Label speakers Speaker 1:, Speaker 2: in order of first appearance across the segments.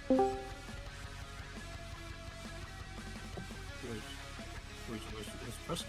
Speaker 1: Where's first?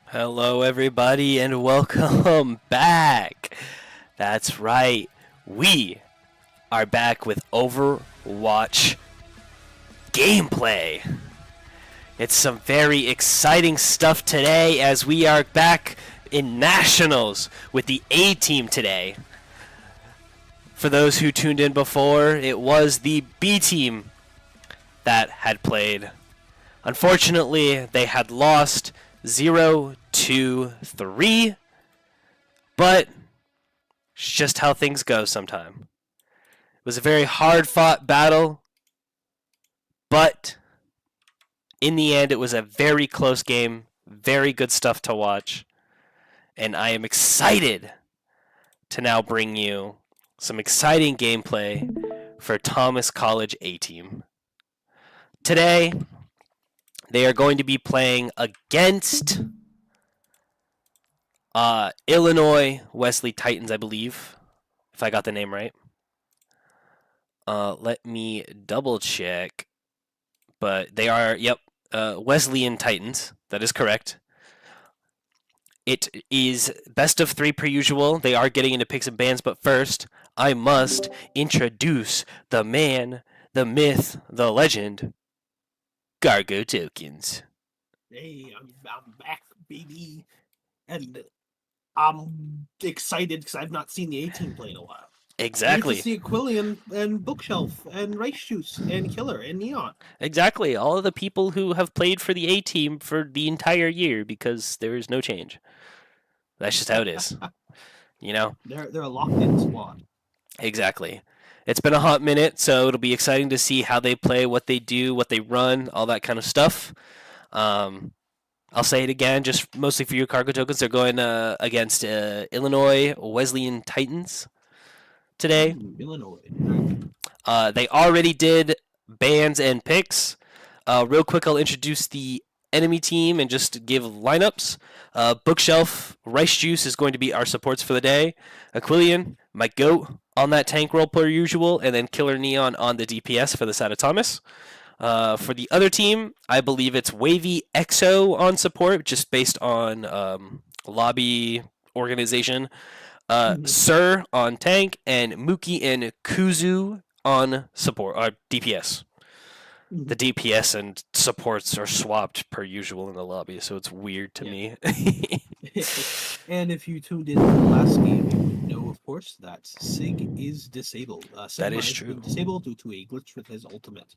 Speaker 2: Hello, everybody, and welcome back. That's right, we are back with Overwatch gameplay. It's some very exciting stuff today as we are back in Nationals with the A team today. For those who tuned in before, it was the B team that had played. Unfortunately, they had lost 0-3, but it's just how things go sometime. It was a very hard-fought battle, but in the end, it was a very close game, very good stuff to watch, and I am excited to now bring you some exciting gameplay for Thomas College A-Team. Today, they are going to be playing against Illinois Wesleyan Titans, I believe, if I got the name right. Let me double check. But they are, Wesleyan Titans. That is correct. It is best of 3 per usual. They are getting into picks and bans, but first, I must introduce the man, the myth, the legend, Gargo Tokens.
Speaker 1: Hey, I'm back, baby, and I'm excited because I've not seen the A-Team play in a while.
Speaker 2: Exactly.
Speaker 1: I get to see Aquilian and Bookshelf and Rice Juice and Killer and Neon.
Speaker 2: Exactly. All of the people who have played for the A-Team for the entire year because there is no change. That's just how it is. You know?
Speaker 1: They're a locked-in squad.
Speaker 2: Exactly. It's been a hot minute, so it'll be exciting to see how they play, what they do, what they run, all that kind of stuff. I'll say it again, just mostly for your cargo tokens. They're going against Illinois Wesleyan Titans today.
Speaker 1: Illinois.
Speaker 2: They already did bans and picks. Real quick, I'll introduce the enemy team and just give lineups. Bookshelf, Rice Juice is going to be our supports for the day. Aquilian, my goat on that tank role per usual, and then Killer Neon on the DPS for the side of Thomas. For the other team, I believe it's Wavy EXO on support, just based on lobby organization. Sir on tank, and Mookie and Kuzu on support, DPS. The DPS and supports are swapped per usual in the lobby, so it's weird to me.
Speaker 1: And if you tuned in to the last game, you would know, of course, that Sig is disabled.
Speaker 2: That is true.
Speaker 1: Disabled due to a glitch with his ultimate,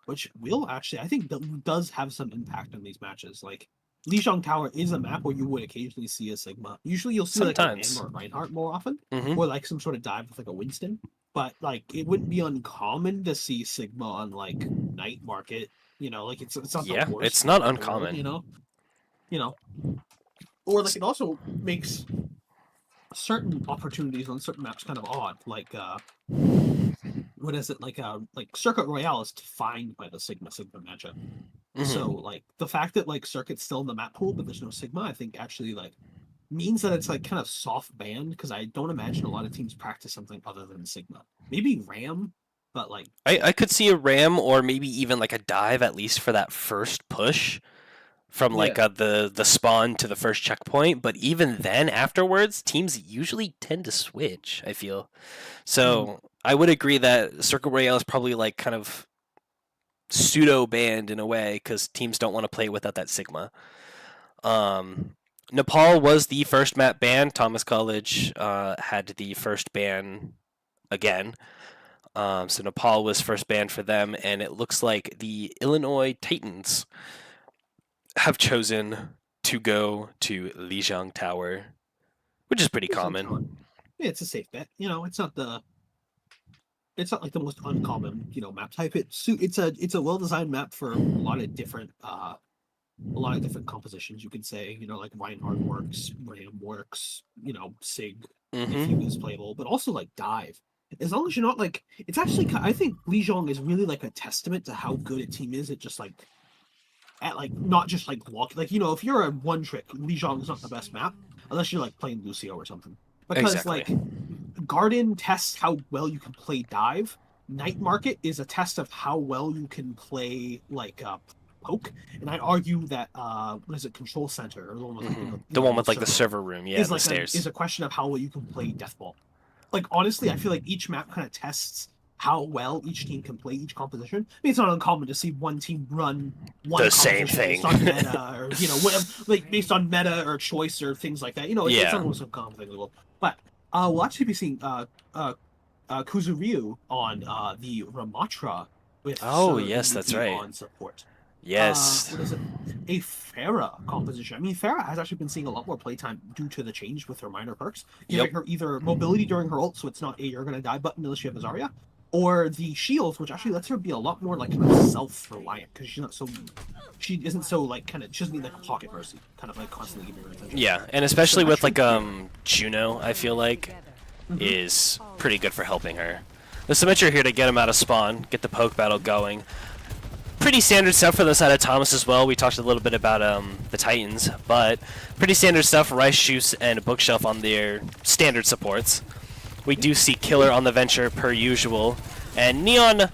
Speaker 1: which will actually, I think, that does have some impact on these matches. Like, Lijiang Tower is a map where you would occasionally see a Sigma. Usually you'll see
Speaker 2: Sometimes.
Speaker 1: like a Reinhardt more often,
Speaker 2: Mhm.
Speaker 1: or like some sort of dive with like a Winston. But like it wouldn't be uncommon to see Sigma on like Night Market. You know, like it's not
Speaker 2: Yeah,
Speaker 1: the worst
Speaker 2: it's not
Speaker 1: in the world,
Speaker 2: uncommon.
Speaker 1: you know, or like it also makes certain opportunities on certain maps kind of odd. Like what is it? Like Circuit Royale is defined by the Sigma matchup. So like the fact that like Circuit's still in the map pool, but there's no Sigma, I think actually like means that it's like kind of soft banned, because I don't imagine a lot of teams practice something other than Sigma. Maybe Ram, but like
Speaker 2: I could see a ram or maybe even like a dive at least for that first push from like the spawn to the first checkpoint, but even then afterwards teams usually tend to switch, I feel. So I would agree that Circuit Royale is probably like kind of pseudo banned in a way because teams don't want to play without that Sigma. Nepal was the first map ban. Thomas College had the first ban again. So Nepal was first banned for them, and it looks like the Illinois Titans have chosen to go to Lijiang Tower, which is pretty common.
Speaker 1: Yeah, it's a safe bet. You know, it's not like the most uncommon, map type. It's a well-designed map for a lot of different compositions, you could say. Like Reinhardt works, Ram works, Sig if he was playable, but also like Dive. As long as you're not like, it's actually, I think Lijiang is really like a testament to how good a team is at just like, not just like block, like, if you're a one trick, Lijiang is not the best map unless you're like playing Lucio or something, because like Garden tests how well you can play Dive. Night Market is a test of how well you can play like poke, and I argue that what is it, Control Center, or the one with
Speaker 2: like the server room,
Speaker 1: is
Speaker 2: the
Speaker 1: like
Speaker 2: stairs,
Speaker 1: is a question of how well you can play Deathball. Like honestly, I feel like each map kind of tests how well each team can play each composition. I mean, it's not uncommon to see one team run
Speaker 2: the same thing
Speaker 1: based on meta, or whatever, like based on meta or choice or things like that. It's not the most uncommon thing in the world. But we'll actually be seeing Kuzuryu on the Ramatra with
Speaker 2: yes, that's right,
Speaker 1: on support.
Speaker 2: Yes.
Speaker 1: What is it? A Pharah composition. I mean, Pharah has actually been seeing a lot more playtime due to the change with her minor perks, giving her either mobility during her ult, so it's not a "you're gonna die" button unless you have a Zarya, or the shields, which actually lets her be a lot more like kind of self-reliant, because she isn't so like kind of, she doesn't need like a pocket mercy, kind of like constantly giving her attention.
Speaker 2: Yeah, and especially with like Juno, I feel like is pretty good for helping her. The Symmetra here to get him out of spawn, get the poke battle going. Pretty standard stuff for the side of Thomas as well. We talked a little bit about the Titans, but pretty standard stuff. Rice Juice and Bookshelf on their standard supports. We do see Killer on the Venture per usual, and Neon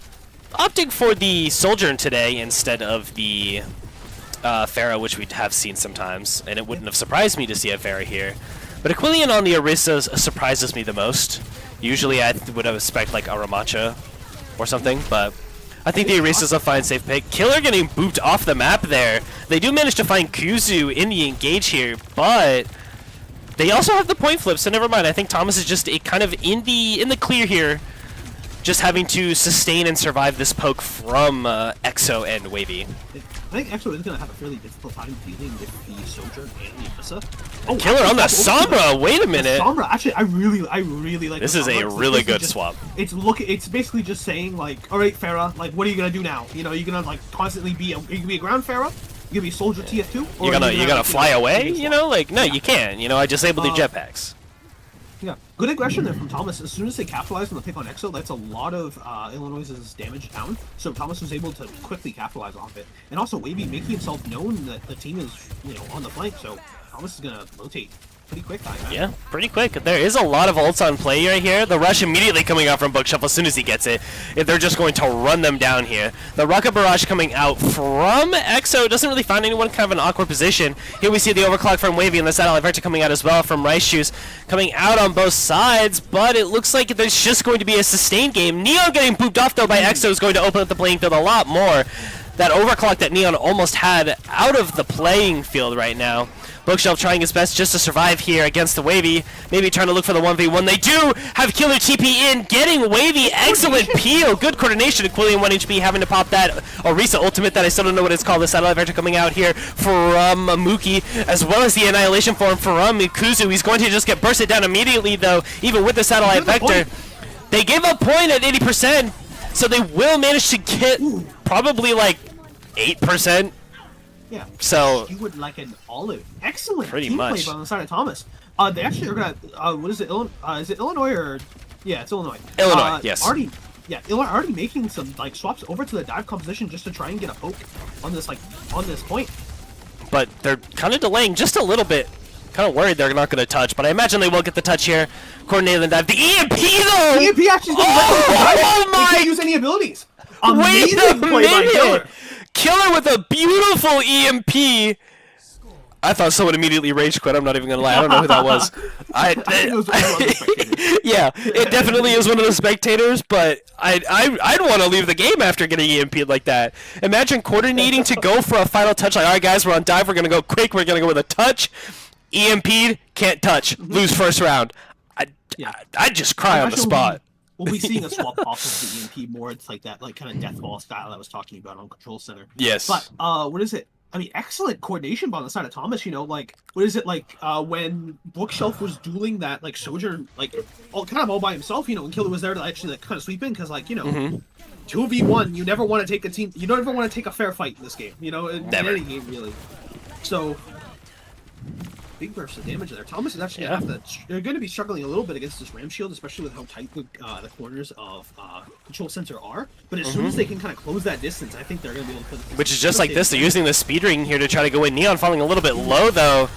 Speaker 2: opting for the Sojourn today instead of the Pharah, which we have seen sometimes, and it wouldn't have surprised me to see a Pharah here. But Aquilion on the Orisa surprises me the most. Usually I would have expected like a Ramacha or something, but I think the Orisa's a fine safe pick. Killer getting booped off the map there. They do manage to find Kuzu in the engage here, but they also have the point flip, so never mind. I think Thomas is just kind of in the clear here, just having to sustain and survive this poke from EXO and Wavy.
Speaker 1: I think EXO is going to have a fairly difficult time dealing with the Sojourn and the Orisa.
Speaker 2: Oh, Killer on the Sombra! Wait a minute!
Speaker 1: Sombra, actually, I really like
Speaker 2: this. Is a really good swap.
Speaker 1: It's basically just saying like, all right, Pharah, like, what are you gonna do now? You're gonna like constantly be a ground Pharah? You gonna be Soldier TF2?
Speaker 2: Or you're gonna fly away? Like, no, you can't. I disabled your jetpacks.
Speaker 1: Yeah, good aggression there from Thomas. As soon as they capitalized on the pick on EXO, that's a lot of Illinois' damage down. So Thomas was able to quickly capitalize off it. And also Wavy making himself known that the team is, on the flank. So Thomas is gonna rotate pretty quick.
Speaker 2: Yeah, pretty quick. There is a lot of ults on play right here. The rush immediately coming out from Bookshelf as soon as he gets it. If they're just going to run them down here. The Rocket Barrage coming out from EXO. Doesn't really find anyone, kind of an awkward position. Here we see the overclock from Wavy and the Satellite Vector coming out as well from Rice Shoes. Coming out on both sides, but it looks like there's just going to be a sustained game. Neon getting pooped off though by EXO is going to open up the playing field a lot more. That overclock that Neon almost had out of the playing field right now. Bookshelf trying his best just to survive here against the Wavy. Maybe trying to look for the 1v1. They do have Killer TP in, getting Wavy. Excellent peel. Good coordination. Aquilion 1 HP having to pop that Orisa ultimate that I still don't know what it's called. The Satellite Vector coming out here from Mookie, as well as the Annihilation form from Kuzu. He's going to just get bursted down immediately, though, even with the Satellite Vector. They give a point at 80%, so they will manage to get probably like 8%.
Speaker 1: Yeah.
Speaker 2: So
Speaker 1: you would like an olive. Excellent.
Speaker 2: Pretty
Speaker 1: team
Speaker 2: much
Speaker 1: play on the side of Thomas. They actually are gonna. What is it? Is it Illinois or? Yeah, it's Illinois.
Speaker 2: Illinois, yes.
Speaker 1: Illinois already making some like swaps over to the dive composition just to try and get a poke on this point.
Speaker 2: But they're kind of delaying just a little bit. Kind of worried they're not going to touch, but I imagine they will get the touch here. Coordinated the dive. The EMP though.
Speaker 1: The EMP actually. Oh my! They can't use any abilities. Amazing
Speaker 2: Wait a
Speaker 1: play by
Speaker 2: minute!
Speaker 1: Killer.
Speaker 2: Killer with a beautiful EMP. I thought someone immediately rage quit. I'm not even gonna lie. I don't know who that was.
Speaker 1: I think it was one of the spectators.
Speaker 2: Yeah, it definitely is one of the spectators. But I'd want to leave the game after getting EMP'd like that. Imagine coordinating to go for a final touch. Like, all right, guys, we're on dive. We're gonna go quick. We're gonna go with a touch. EMP'd, can't touch. Lose first round. I'd just cry on the spot.
Speaker 1: We'll be seeing a swap off of the EMP more. It's like that, like kind of death ball style I was talking about on Control Center.
Speaker 2: Yes.
Speaker 1: But what is it? I mean, excellent coordination on the side of Thomas. You know, like what is it like when Bookshelf was dueling that like Sojourn, like all by himself. You know, and Killer was there to actually like kind of sweep in because like 2v1, you never want to take a team. You don't ever want to take a fair fight in this game. You know, in any game really. So. Big burst of damage there. Thomas is actually they're going to be struggling a little bit against this Ram Shield, especially with how tight the corners of Control Center are. But as soon as they can kind of close that distance, I think they're going to be able to put.
Speaker 2: Which is just like this. They're using the speed ring here to try to go in. Neon falling a little bit low though,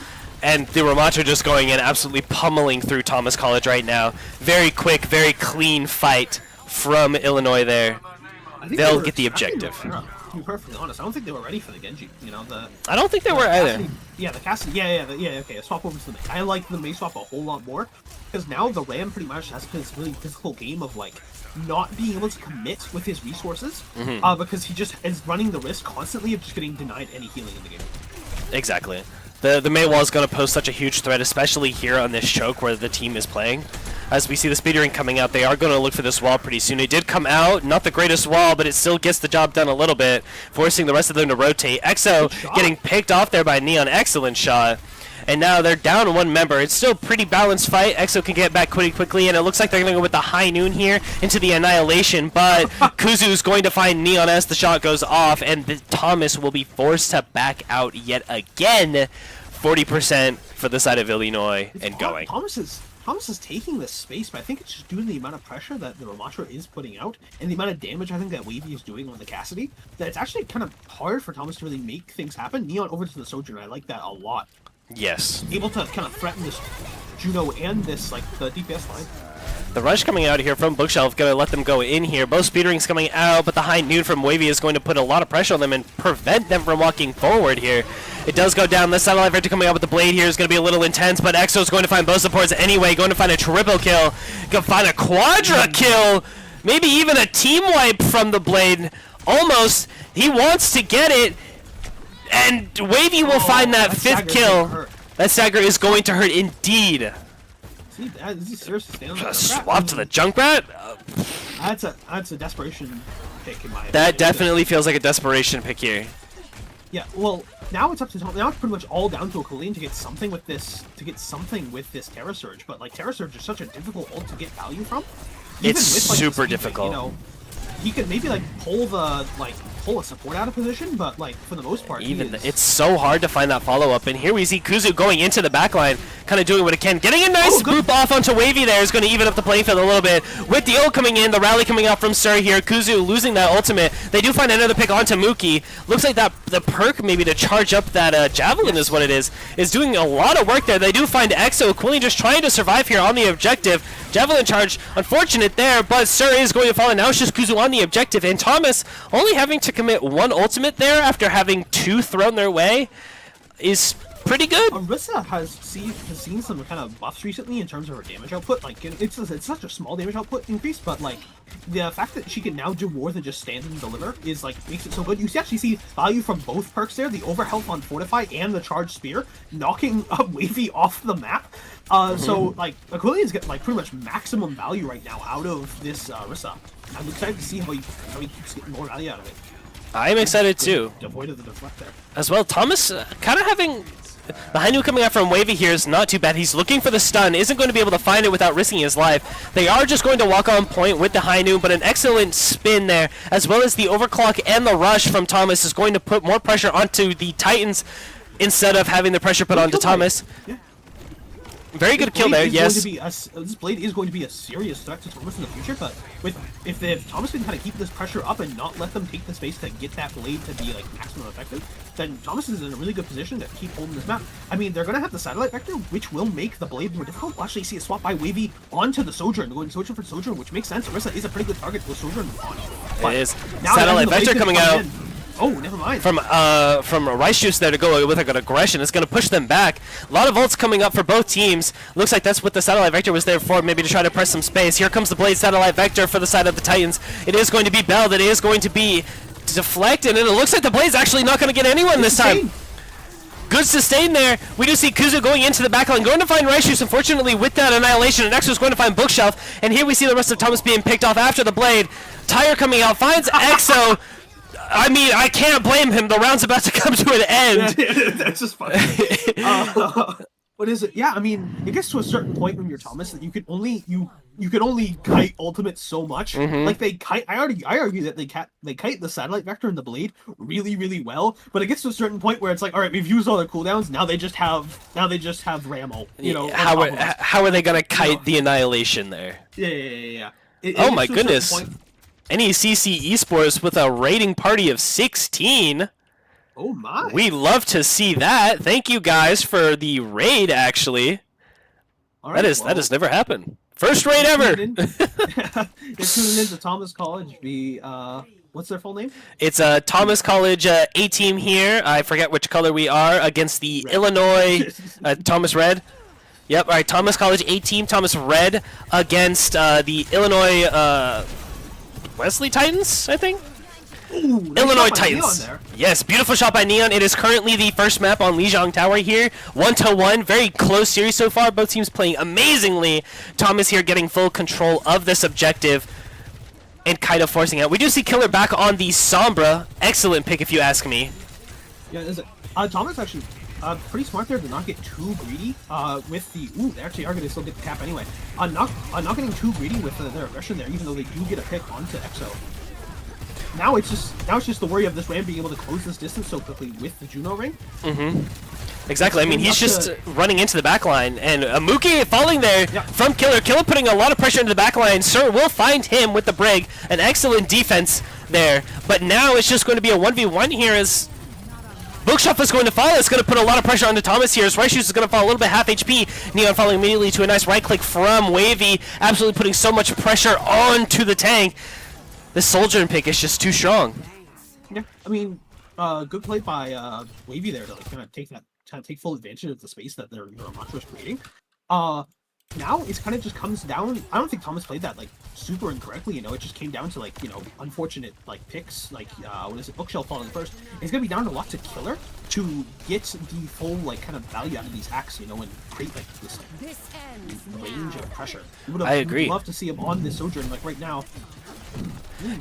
Speaker 2: and the Ramacho just going in, absolutely pummeling through Thomas College right now. Very quick, very clean fight from Illinois there. They'll get the objective.
Speaker 1: To be perfectly honest, I don't think they were ready for the Genji. You know,
Speaker 2: I don't think they were either.
Speaker 1: The Cassidy, okay, swap over to the May. I like the May swap a whole lot more, because now the Ram pretty much has this really difficult game of, like, not being able to commit with his resources, because he just is running the risk constantly of just getting denied any healing in the game.
Speaker 2: Exactly. The May wall is going to pose such a huge threat, especially here on this choke where the team is playing. As we see the speed ring coming out, they are going to look for this wall pretty soon. It did come out, not the greatest wall, but it still gets the job done a little bit, forcing the rest of them to rotate. EXO getting picked off there by Neon, excellent shot. And now they're down one member. It's still a pretty balanced fight. EXO can get back pretty quickly, and it looks like they're going to go with the high noon here into the annihilation, but Kuzu's going to find Neon as the shot goes off, and Thomas will be forced to back out yet again. 40% for the side of Illinois and going.
Speaker 1: Thomas is taking this space, but I think it's just due to the amount of pressure that the Ramatra is putting out and the amount of damage I think that Wavy is doing on the Cassidy, that it's actually kind of hard for Thomas to really make things happen. Neon over to the Sojourn, I like that a lot.
Speaker 2: Yes.
Speaker 1: Able to kind of threaten this Juno and this, like, the DPS line.
Speaker 2: The rush coming out here from Bookshelf, going to let them go in here. Both speed rings coming out, but the high noon from Wavy is going to put a lot of pressure on them and prevent them from walking forward here. It does go down. The satellite vector coming out with the blade here is going to be a little intense, but EXO is going to find both supports anyway, going to find a triple kill, going to find a quadra kill, maybe even a team wipe from the blade. Almost. He wants to get it, and Wavy will find that fifth kill. That stagger is going to hurt indeed.
Speaker 1: Is he seriously staying on the
Speaker 2: swap to the Junkrat?
Speaker 1: That's a desperation pick in my opinion.
Speaker 2: That definitely feels like a desperation pick here.
Speaker 1: Yeah, well, now it's up to Tom. Now it's pretty much all down to Akalian to get something with this. Terra Surge, but like Terra Surge is such a difficult ult to get value from.
Speaker 2: It's
Speaker 1: with, like,
Speaker 2: super difficult.
Speaker 1: You know, he could maybe like pull a support out of position, but like for the most part,
Speaker 2: it's so hard to find that follow up. And here we see Kuzu going into the backline, kind of doing what it can, getting a nice boop off onto Wavy. There is going to even up the playing field a little bit with the ult coming in, the rally coming out from Sir here. Kuzu losing that ultimate. They do find another pick onto Mookie. Looks like that the perk maybe to charge up that javelin is what it is doing a lot of work there. They do find EXO. Quilly just trying to survive here on the objective. Javelin charge, unfortunate there, but Sir is going to fall, and now it's just Kuzu on the objective, and Thomas only having to commit one ultimate there after having two thrown their way is pretty good.
Speaker 1: Orisa has seen some kind of buffs recently in terms of her damage output. Like it's such a small damage output increase, but like the fact that she can now do more than just stand and deliver is like makes it so good. You actually see value from both perks there: the overhealth on Fortify and the charged spear, knocking Wavy off the map. So like Aquilian's getting like pretty much maximum value right now out of this Orisa. I'm excited to see how he keeps getting more value out of it.
Speaker 2: I'm excited too.
Speaker 1: Devoid of the deflect there.
Speaker 2: As well, Thomas kind of having the high noon coming out from Wavy here is not too bad. He's looking for the stun, isn't going to be able to find it without risking his life. They are just going to walk on point with the high noon, but an excellent spin there, as well as the overclock and the rush from Thomas is going to put more pressure onto the Titans instead of having the pressure put onto Thomas.
Speaker 1: Yeah.
Speaker 2: Very good kill there, yes.
Speaker 1: This Blade is going to be a serious threat to Thomas in the future, but if Thomas can kind of keep this pressure up and not let them take the space to get that Blade to be like maximum effective, then Thomas is in a really good position to keep holding this map. I mean, they're going to have the Satellite Vector, which will make the Blade more difficult. We'll actually see a swap by Wavy onto the Sojourn, going Sojourn for Sojourn, which makes sense. Orisa is a pretty good target to go Sojourn on.
Speaker 2: It is. Satellite Vector coming out.
Speaker 1: Oh, never mind.
Speaker 2: From Rice Juice there to go with like an aggression. It's going to push them back. A lot of ults coming up for both teams. Looks like that's what the Satellite Vector was there for, maybe to try to press some space. Here comes the Blade Satellite Vector for the side of the Titans. It is going to be Bell. It is going to be deflected, and it looks like the Blade's actually not going to get anyone this time. Good sustain there. We do see Kuzu going into the backline, going to find Rice Juice, unfortunately, with that Annihilation, and Exo's going to find Bookshelf, and here we see the rest of Thomas being picked off after the Blade. Tyre coming out, finds Exo. I mean, I can't blame him. The round's about to come to an end.
Speaker 1: That's just funny. What is it? Yeah, I mean, it gets to a certain point when you're Thomas that you can only kite ultimate so much. Like they kite. I argue that they kite the Satellite Vector and the Blade really, really well. But it gets to a certain point where it's like, all right, we've used all their cooldowns. Now they just have Ramo. You know,
Speaker 2: how are they gonna kite the Annihilation there?
Speaker 1: Yeah.
Speaker 2: Oh my goodness. NECC Esports with a raiding party of 16.
Speaker 1: Oh my.
Speaker 2: We love to see that. Thank you guys for the raid, actually. All right, that has never happened. First raid ever.
Speaker 1: They're tuning into Thomas College. What's their full name?
Speaker 2: It's Thomas College A team here. I forget which color we are against the Red. Illinois Thomas Red. Yep. All right, Thomas College A team, Thomas Red against the Illinois Wesleyan Titans, I think.
Speaker 1: Ooh, nice
Speaker 2: Illinois Titans. Yes, beautiful shot by Neon. It is currently the first map on Lijiang Tower here. 1-1, very close series so far. Both teams playing amazingly. Thomas here getting full control of this objective and kind of forcing it. We do see Killer back on the Sombra. Excellent pick, if you ask me.
Speaker 1: Yeah, is it? Thomas actually pretty smart there to not get too greedy with the. Ooh, they actually are going to still get the cap anyway. Not getting too greedy with their aggression there, even though they do get a pick onto Exo. Now it's just the worry of this Ram being able to close this distance so quickly with the Juno ring.
Speaker 2: Exactly. I mean, he's just running into the backline, and Mookie falling there from Killer. Killer putting a lot of pressure into the backline. Sir will find him with the Brig. An excellent defense there. But now it's just going to be a 1v1 here as Bookshelf is going to fall. It's going to put a lot of pressure onto Thomas here. As Rice Juice is going to fall a little bit half HP. Neon falling immediately to a nice right click from Wavy. Absolutely putting so much pressure onto the tank. This Soldier pick is just too strong.
Speaker 1: Yeah, I mean, good play by Wavy there to like, kind of take full advantage of the space that their Mantra is creating. Now it kind of just comes down. I don't think Thomas played that like super incorrectly. You know, it just came down to like unfortunate like picks. Like what is it? Bookshelf falling first. It's gonna be down a lot to Killer to get the full like kind of value out of these hacks. You know, and create like this range of pressure.
Speaker 2: I agree.
Speaker 1: Would love to see him on this Sojourn like right now.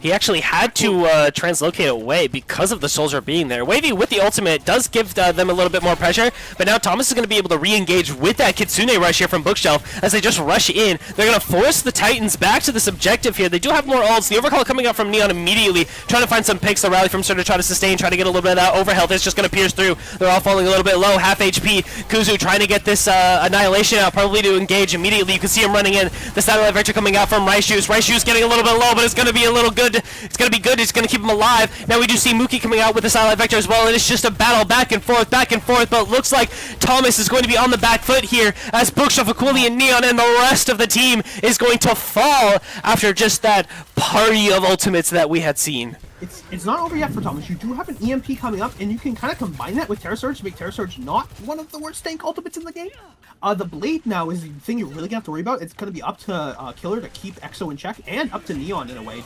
Speaker 2: He actually had to translocate away because of the Soldier being there. Wavy with the ultimate does give them a little bit more pressure, but now Thomas is going to be able to re-engage with that Kitsune rush here from Bookshelf as they just rush in. They're going to force the Titans back to this objective here. They do have more ults. The overcall coming out from Neon immediately, trying to find some picks. The rally from Sir to try to sustain, try to get a little bit of that overhealth. It's just going to pierce through. They're all falling a little bit low, half HP. Kuzu trying to get this Annihilation out, probably to engage immediately. You can see him running in. The Satellite Vector coming out from Rice Juice. Rice Juice getting a little bit low, but it's going to be a little good. It's going to be good. It's going to keep him alive. Now we do see Mookie coming out with the Satellite Vector as well, and it's just a battle back and forth, but it looks like Thomas is going to be on the back foot here as Bookshelf, Aquili, and Neon and the rest of the team is going to fall after just that party of ultimates that we had seen.
Speaker 1: It's not over yet for Thomas. You do have an EMP coming up, and you can kind of combine that with Terra Surge to make Terra Surge not one of the worst tank ultimates in the game. The Blade now is the thing you're really going to have to worry about. It's going to be up to Killer to keep Exo in check, and up to Neon in a way,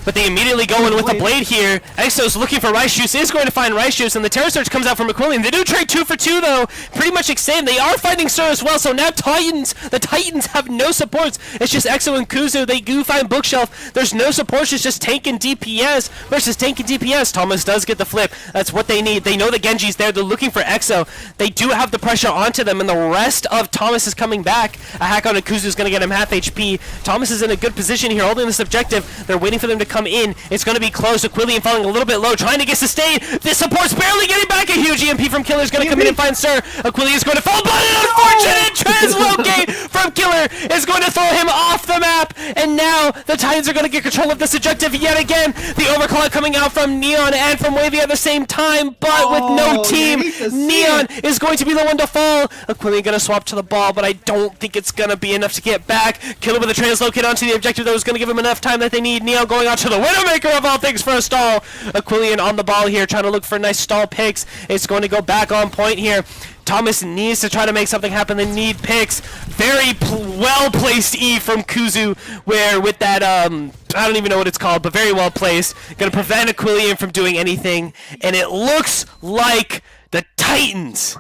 Speaker 2: But they immediately go in with the Blade here. Exo's looking for Rice Juice, is going to find Rice Juice, and the Terror Surge comes out from Aquilian. They do trade 2 for 2, though. Pretty much extend. They are finding Sir as well, so now the Titans have no supports. It's just Exo and Kuzu. They do find Bookshelf. There's no supports. It's just tank and DPS versus tank and DPS. Thomas does get the flip. That's what they need. They know the Genji's there. They're looking for Exo. They do have the pressure onto them, and the rest of Thomas is coming back. A hack on Kuzu is going to get him half HP. Thomas is in a good position here, holding this objective. They're waiting for them to come in. It's going to be close. Aquilian falling a little bit low, trying to get sustained. This support's barely getting back. A huge EMP from Killer is going to come in and find Sir. Aquilian is going to fall, but an unfortunate translocate from Killer is going to throw him off the map. And now the Titans are going to get control of this objective yet again. The overclock coming out from Neon and from Wavy at the same time, but with no team, Neon is going to be the one to fall. Aquilian going to swap to the ball, but I don't think it's going to be enough to get back. Killer with a translocate onto the objective that was going to give him enough time that they need. Neon going on to the Widowmaker of all things for a stall. Aquilian on the ball here, trying to look for nice stall picks. It's going to go back on point here. Thomas needs to try to make something happen. They need picks. Very well-placed E from Kuzu, where with that, I don't even know what it's called, but very well-placed. Going to prevent Aquilian from doing anything. And it looks like the Titans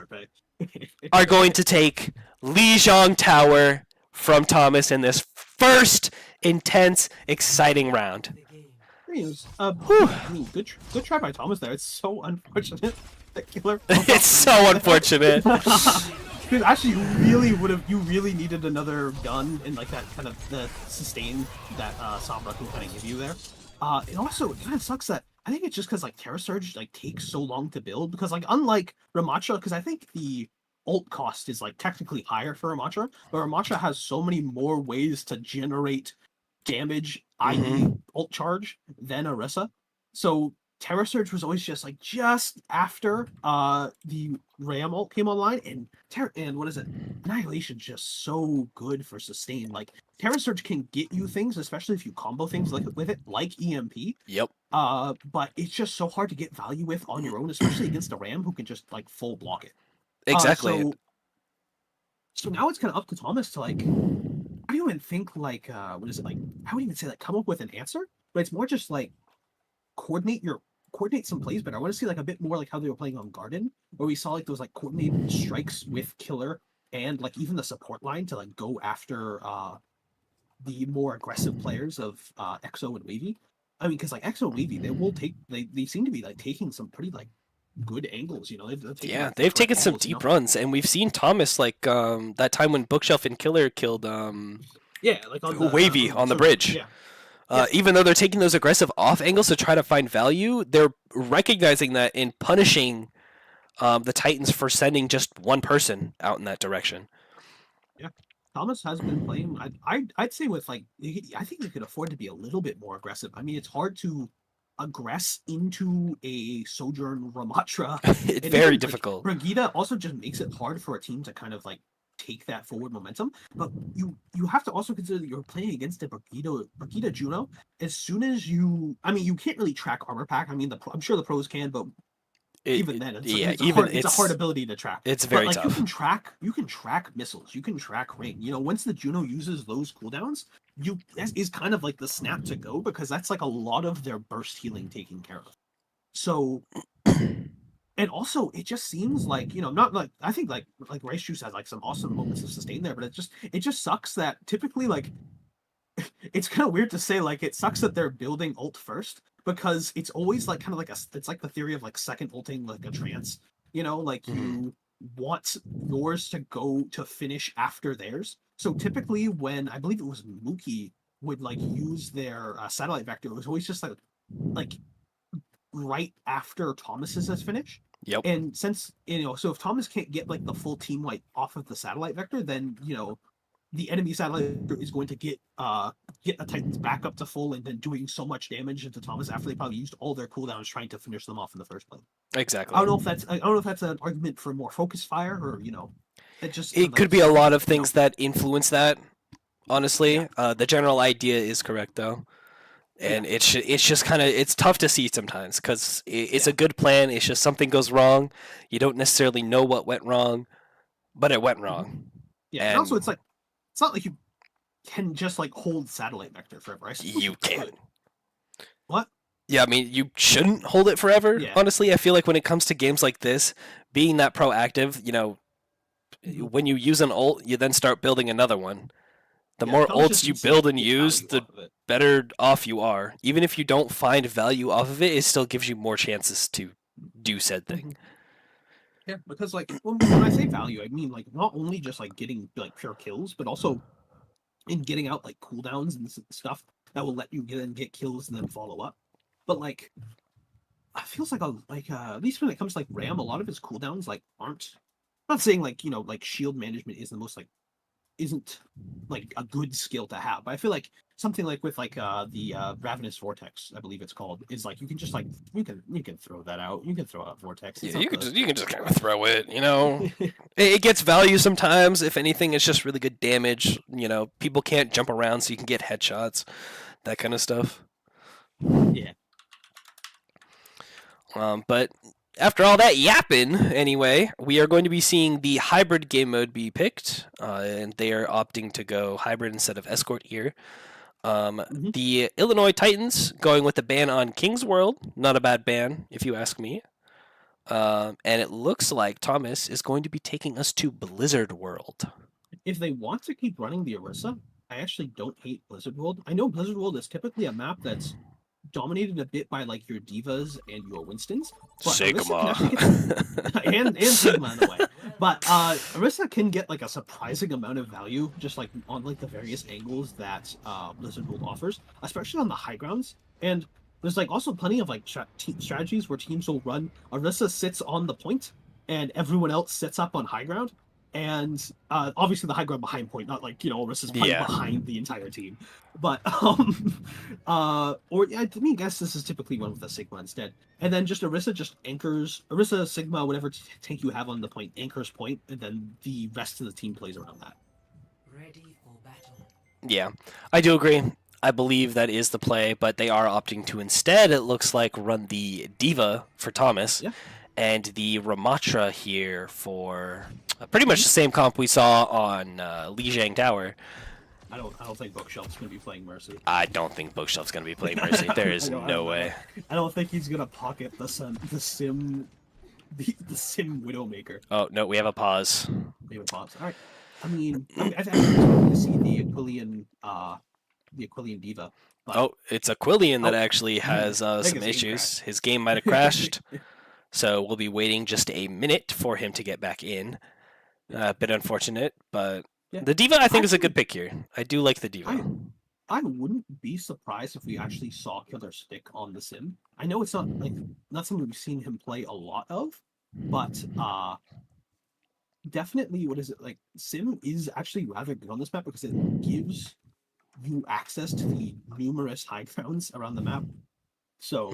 Speaker 2: are going to take Lijiang Tower from Thomas in this first intense, exciting round.
Speaker 1: I mean, good try by Thomas there. It's so unfortunate that Killer.
Speaker 2: It's so unfortunate.
Speaker 1: Because actually, you really needed another gun and like that kind of the sustain that Sombra can kind of give you there. It also kind of sucks that I think it's just because like Terra Surge like takes so long to build because like unlike Ramattra, because I think the ult cost is like technically higher for Ramattra, but Ramattra has so many more ways to generate damage, i.e. ult charge, than Orisa. So Terra Surge was always just after the Ram ult came online, and what is it? Annihilation's just so good for sustain. Like Terra Surge can get you things, especially if you combo things like with it, like EMP.
Speaker 2: Yep.
Speaker 1: But it's just so hard to get value with on your own, especially against a Ram who can just like full block it.
Speaker 2: Exactly.
Speaker 1: So now it's kind of up to Thomas to like. I don't even think like what is it like? I wouldn't even say like come up with an answer, but it's more just like coordinate some plays better. I want to see like a bit more like how they were playing on Garden, where we saw like those like coordinated strikes with Killer and like even the support line to like go after the more aggressive players of EXO and Wavy. I mean, because like EXO and Wavy, they seem to be like taking some pretty like good angles, you know.
Speaker 2: They've taken some deep runs, and we've seen Thomas like that time when Bookshelf and Killer killed
Speaker 1: like on
Speaker 2: Wavy on the bridge. Even though they're taking those aggressive off angles to try to find value, they're recognizing that in punishing the Titans for sending just one person out in that direction.
Speaker 1: Yeah, Thomas has been playing. I'd say with like I think they could afford to be a little bit more aggressive. I mean, it's hard to aggress into a Sojourn Ramattra.
Speaker 2: It's very difficult.
Speaker 1: Brigida also just makes it hard for a team to kind of like take that forward momentum. But you have to also consider that you're playing against a Brigida Juno. As soon as you can't really track armor pack. I mean, I'm sure the pros can, but even then, it's a hard ability to track.
Speaker 2: It's very tough.
Speaker 1: You can track missiles. You can track ring. You know, once the Juno uses those cooldowns, is kind of like the snap to go because that's like a lot of their burst healing taken care of. So, and also it just seems like, you know, not like I think like Rice Juice has like some awesome moments of sustain there, but it just sucks that typically like it's kind of weird to say like it sucks that they're building ult first because it's always like kind of like it's like the theory of like second ulting like a trance, you know, like you want yours to go to finish after theirs. So typically when I believe it was Mookie would like use their satellite vector, it was always just like right after Thomas's has finished.
Speaker 2: Yep.
Speaker 1: And since, you know, so if Thomas can't get like the full team wipe off of the satellite vector, then, you know, the enemy satellite vector is going to get the Titans back up to full and then doing so much damage into Thomas after they probably used all their cooldowns trying to finish them off in the first place.
Speaker 2: Exactly.
Speaker 1: I don't know if that's an argument for more focused fire or, you know,
Speaker 2: it could be a lot of things that influence that. Honestly, the general idea is correct though, and it's just kind of it's tough to see sometimes because it's a good plan. It's just something goes wrong. You don't necessarily know what went wrong, but it went wrong.
Speaker 1: Yeah, and also it's not like you can just like hold satellite vector forever. I suppose
Speaker 2: you can.
Speaker 1: What?
Speaker 2: Yeah, I mean, you shouldn't hold it forever. Yeah. Honestly, I feel like when it comes to games like this, being that proactive, you know, when you use an ult, you then start building another one. The more ults you build and use, the better off you are. Even if you don't find value off of it, it still gives you more chances to do said thing.
Speaker 1: Yeah, because like when I say value, I mean like not only just like getting like pure kills, but also in getting out like cooldowns and stuff. that will let you get kills and then follow up. But like, it feels like at least when it comes to like Ram, a lot of his cooldowns like aren't. I'm not saying like like shield management is the most like isn't like a good skill to have, but I feel like something like with like the Ravenous Vortex, I believe it's called, is like you can just like you can throw that out. You can throw out Vortex.
Speaker 2: Yeah, you can just kind of throw it. It gets value sometimes. If anything, it's just really good damage. People can't jump around, so you can get headshots, that kind of stuff.
Speaker 1: Yeah.
Speaker 2: But after all that yapping, anyway, we are going to be seeing the hybrid game mode be picked, and they are opting to go hybrid instead of escort here. The Illinois Titans going with the ban on King's World. Not a bad ban, if you ask me. And it looks like Thomas is going to be taking us to Blizzard World.
Speaker 1: If they want to keep running the Orisa, I actually don't hate Blizzard World. I know Blizzard World is typically a map that's dominated a bit by like your divas and your Winstons.
Speaker 2: Sigma.
Speaker 1: and Sigma in a way. But Orisa can get like a surprising amount of value just like on like the various angles that Blizzard World offers, especially on the high grounds. And there's like also plenty of like strategies where teams will run Orisa sits on the point and everyone else sits up on high ground. And obviously the high ground behind point, not like Orisa's playing behind the entire team, but I guess this is typically one with a Sigma instead. And then just Orisa just anchors Orisa, Sigma, whatever tank you have on the point anchors point, and then the rest of the team plays around that.
Speaker 3: Ready for battle.
Speaker 2: Yeah, I do agree. I believe that is the play, but they are opting to instead, it looks like, run the Diva for Thomas.
Speaker 1: Yeah.
Speaker 2: And the Ramatra here for pretty much the same comp we saw on Lijiang Tower.
Speaker 1: I don't think Bookshelf's going to be playing Mercy.
Speaker 2: I don't think Bookshelf's going to be playing Mercy. There is no way.
Speaker 1: I don't think he's going to pocket the Sim Widowmaker.
Speaker 2: Oh, no, we have a pause.
Speaker 1: We have a pause. All right. I think it's going to see the Aquilian Diva.
Speaker 2: But... it's Aquilian that actually has some issues. His game might have crashed. So we'll be waiting just a minute for him to get back in. A bit unfortunate, but the Diva I think is a good pick here. I do like the Diva.
Speaker 1: I wouldn't be surprised if we actually saw Killer Stick on the Sim. I know it's not something we've seen him play a lot of, but definitely Sim is actually rather good on this map because it gives you access to the numerous high grounds around the map. So.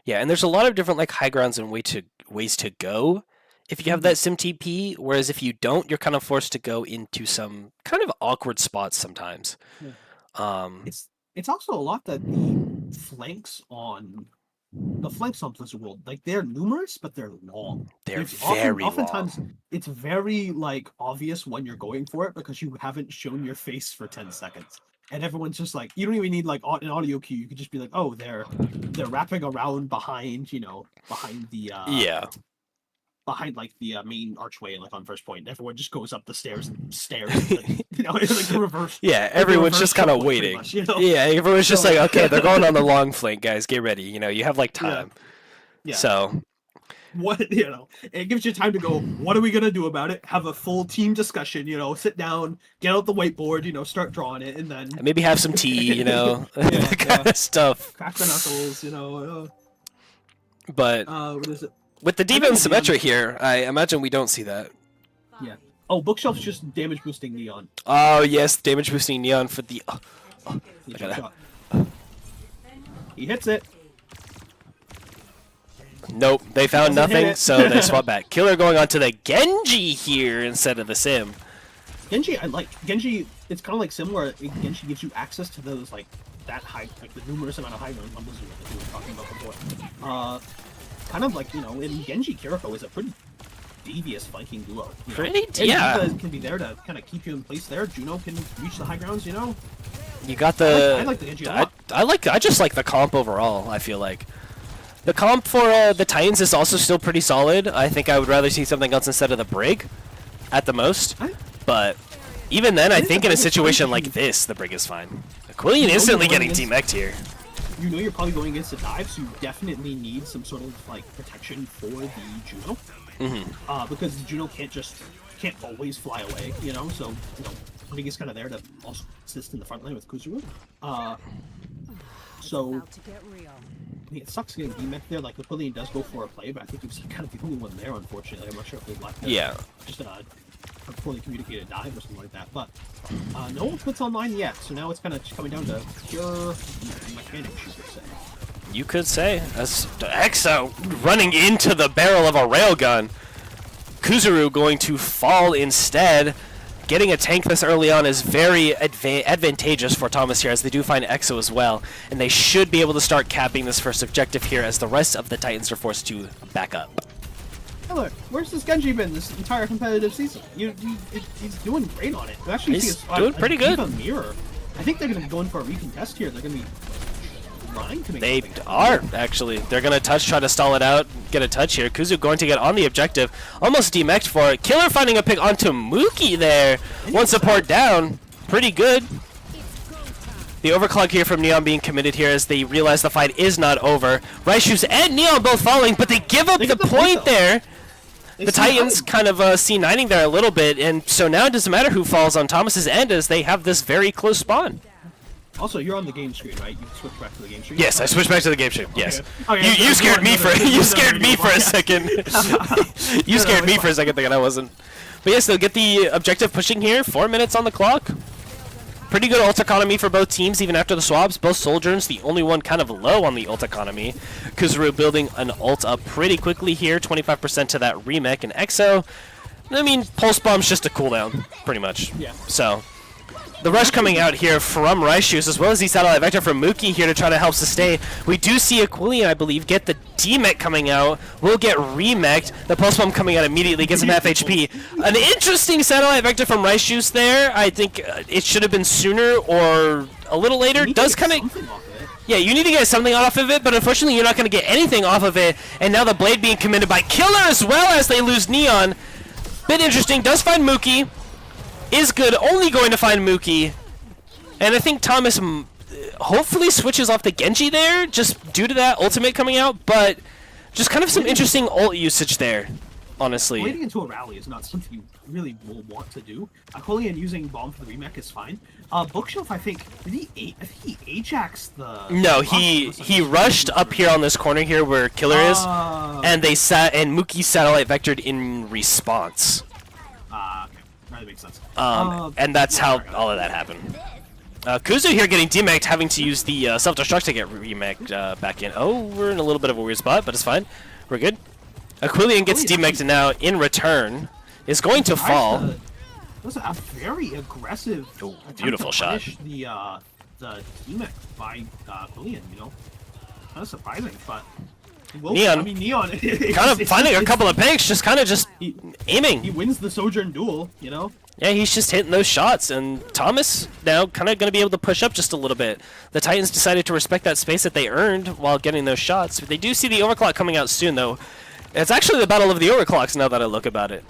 Speaker 2: Yeah, and there's a lot of different high grounds and ways to go if you have that Sim TP, whereas if you don't, you're kind of forced to go into some kind of awkward spots sometimes.
Speaker 1: Yeah. It's also a lot that the flanks on Blizzard World, they're numerous, but they're long.
Speaker 2: They're very
Speaker 1: oftentimes
Speaker 2: long.
Speaker 1: It's very obvious when you're going for it because you haven't shown your face for 10 seconds. And everyone's just you don't even need an audio cue. You could just be like, oh, they're wrapping around behind behind the behind the main archway on first point. And everyone just goes up the stairs and stares. It's the reverse.
Speaker 2: Yeah, everyone's just kind of waiting. Much, Yeah, everyone's just okay, they're going on the long flank, guys. Get ready. You have time.
Speaker 1: Yeah.
Speaker 2: So.
Speaker 1: What it gives you time to go, what are we gonna do about it? Have a full team discussion, sit down, get out the whiteboard, start drawing it, and then
Speaker 2: maybe have some tea, that kind of stuff.
Speaker 1: Crack the knuckles,
Speaker 2: But
Speaker 1: what is it?
Speaker 2: With the Diva and Symmetra here, I imagine we don't see that.
Speaker 1: Yeah. Oh, Bookshelf's just damage boosting Neon.
Speaker 2: Oh yes, damage boosting Neon for the.
Speaker 1: He hits it.
Speaker 2: Nope, they found nothing, so they swap back. Killer going on to the Genji here instead of the Sim.
Speaker 1: Genji, I like. Genji, it's kind of similar. Genji gives you access to those, that high, the numerous amount of high ground numbers that we were talking about before. Kind of and Genji Kiriko is a pretty devious flanking duo.
Speaker 2: Yeah.
Speaker 1: Diva can be there to kind of keep you in place there. Juno can reach the high grounds,
Speaker 2: You got the...
Speaker 1: I like the Genji a lot.
Speaker 2: I just like the comp overall, I feel like. The comp for the Titans is also still pretty solid. I think I would rather see something else instead of the Brig, at the most. But even then, I think in a situation like this, the Brig is fine. Aquilian instantly getting Team-Ec'd here.
Speaker 1: You're probably going against a dive, so you definitely need some sort of protection for the Juno. Because the Juno can't always fly away, so think he's kind of there to also assist in the front line with Kuzuru. So
Speaker 4: About to get real.
Speaker 1: I mean, it sucks getting DMEC there. Like, Wesleyan does go for a play, but I think he was kind of the only one there, unfortunately. I'm not sure if they left it.
Speaker 2: Yeah.
Speaker 1: Just a poorly communicated dive or something like that. But no one puts online yet, so now it's kind of coming down to pure mechanics, you could say.
Speaker 2: You could say. As Exo running into the barrel of a railgun. Kuzuru going to fall instead. Getting a tank this early on is very advantageous for Thomas here, as they do find Exo as well. And they should be able to start capping this first objective here as the rest of the Titans are forced to back up.
Speaker 1: Hey, look, where's this Genji been this entire competitive season? He's doing great on it. You actually
Speaker 2: He's
Speaker 1: see
Speaker 2: doing pretty good.
Speaker 1: A mirror. I think they're going to be going for a recontest here. They're going to be trying to make
Speaker 2: They
Speaker 1: something
Speaker 2: are,
Speaker 1: happen.
Speaker 2: actually. They're going to try to stall it out, get a touch here. Kuzu going to get on the objective. Almost demeched for it. Killer finding a pick onto Mookie there. One support down. Pretty good. The overclock here from Neon being committed here as they realize the fight is not over. Raishus and Neon both falling, but they give up the point there. The Titans kind of C9ing there a little bit, and so now it doesn't matter who falls on Thomas's end as they have this very close spawn.
Speaker 1: Also, you're on the game screen, right? You can switch back to the game screen.
Speaker 2: Yes, I switched back to the game stream. Yes.
Speaker 1: Okay,
Speaker 2: You scared me for you scared me for a
Speaker 1: Yeah.
Speaker 2: second. You scared me for a second thinking I wasn't. But yes, they'll get the objective pushing here. 4 minutes on the clock. Pretty good ult economy for both teams, even after the swabs. Both Sojourns, the only one kind of low on the ult economy. Kuzuru building an ult up pretty quickly here. 25% to that remake and Exo. I mean, Pulse Bomb's just a cooldown, pretty much.
Speaker 1: Yeah.
Speaker 2: So, the rush coming out here from Raishus, as well as the satellite vector from Mookie here to try to help sustain. We do see Aquilian, I believe, get the D-Mech coming out. Will get remeked. The Pulse Bomb coming out immediately gets him half HP. An interesting satellite vector from Raishus there. I think it should have been sooner or a little later. Does kind of...
Speaker 1: Something off of it.
Speaker 2: Yeah, you need to get something off of it, but unfortunately you're not going to get anything off of it. And now the Blade being committed by Killer as well as they lose Neon. Bit interesting. Does find Mookie. Is good, only going to find Mookie. And I think Thomas hopefully switches off the Genji there, just due to that ultimate coming out, but just kind of some interesting ult usage there, honestly.
Speaker 1: Blading into a rally is not something you really will want to do. Aquilian using Bomb for the remake is fine. Bookshelf, I think, he Ajaxed the...
Speaker 2: No, he rushed up here on this corner here where Killer is, and Mookie satellite vectored in response.
Speaker 1: Okay. That makes sense.
Speaker 2: And that's how all of that happened. Kuzu here getting demeked, having to use the self-destruct to get remeked back in. Oh, we're in a little bit of a weird spot, but it's fine. We're good. Aquilian gets demeked and now, in return, is going to fall.
Speaker 1: That was a very aggressive
Speaker 2: beautiful
Speaker 1: attempt to
Speaker 2: shot.
Speaker 1: punish the demech by Aquilian, you know? Kind of surprising, but...
Speaker 2: Neon.
Speaker 1: I mean, Neon...
Speaker 2: Kind of finding a couple of picks, just kind of just aiming.
Speaker 1: He wins the Sojourn duel, you know?
Speaker 2: Yeah, he's just hitting those shots, and Thomas now kind of going to be able to push up just a little bit. The Titans decided to respect that space that they earned while getting those shots. But they do see the overclock coming out soon, though. It's actually the battle of the overclocks now that I look about it.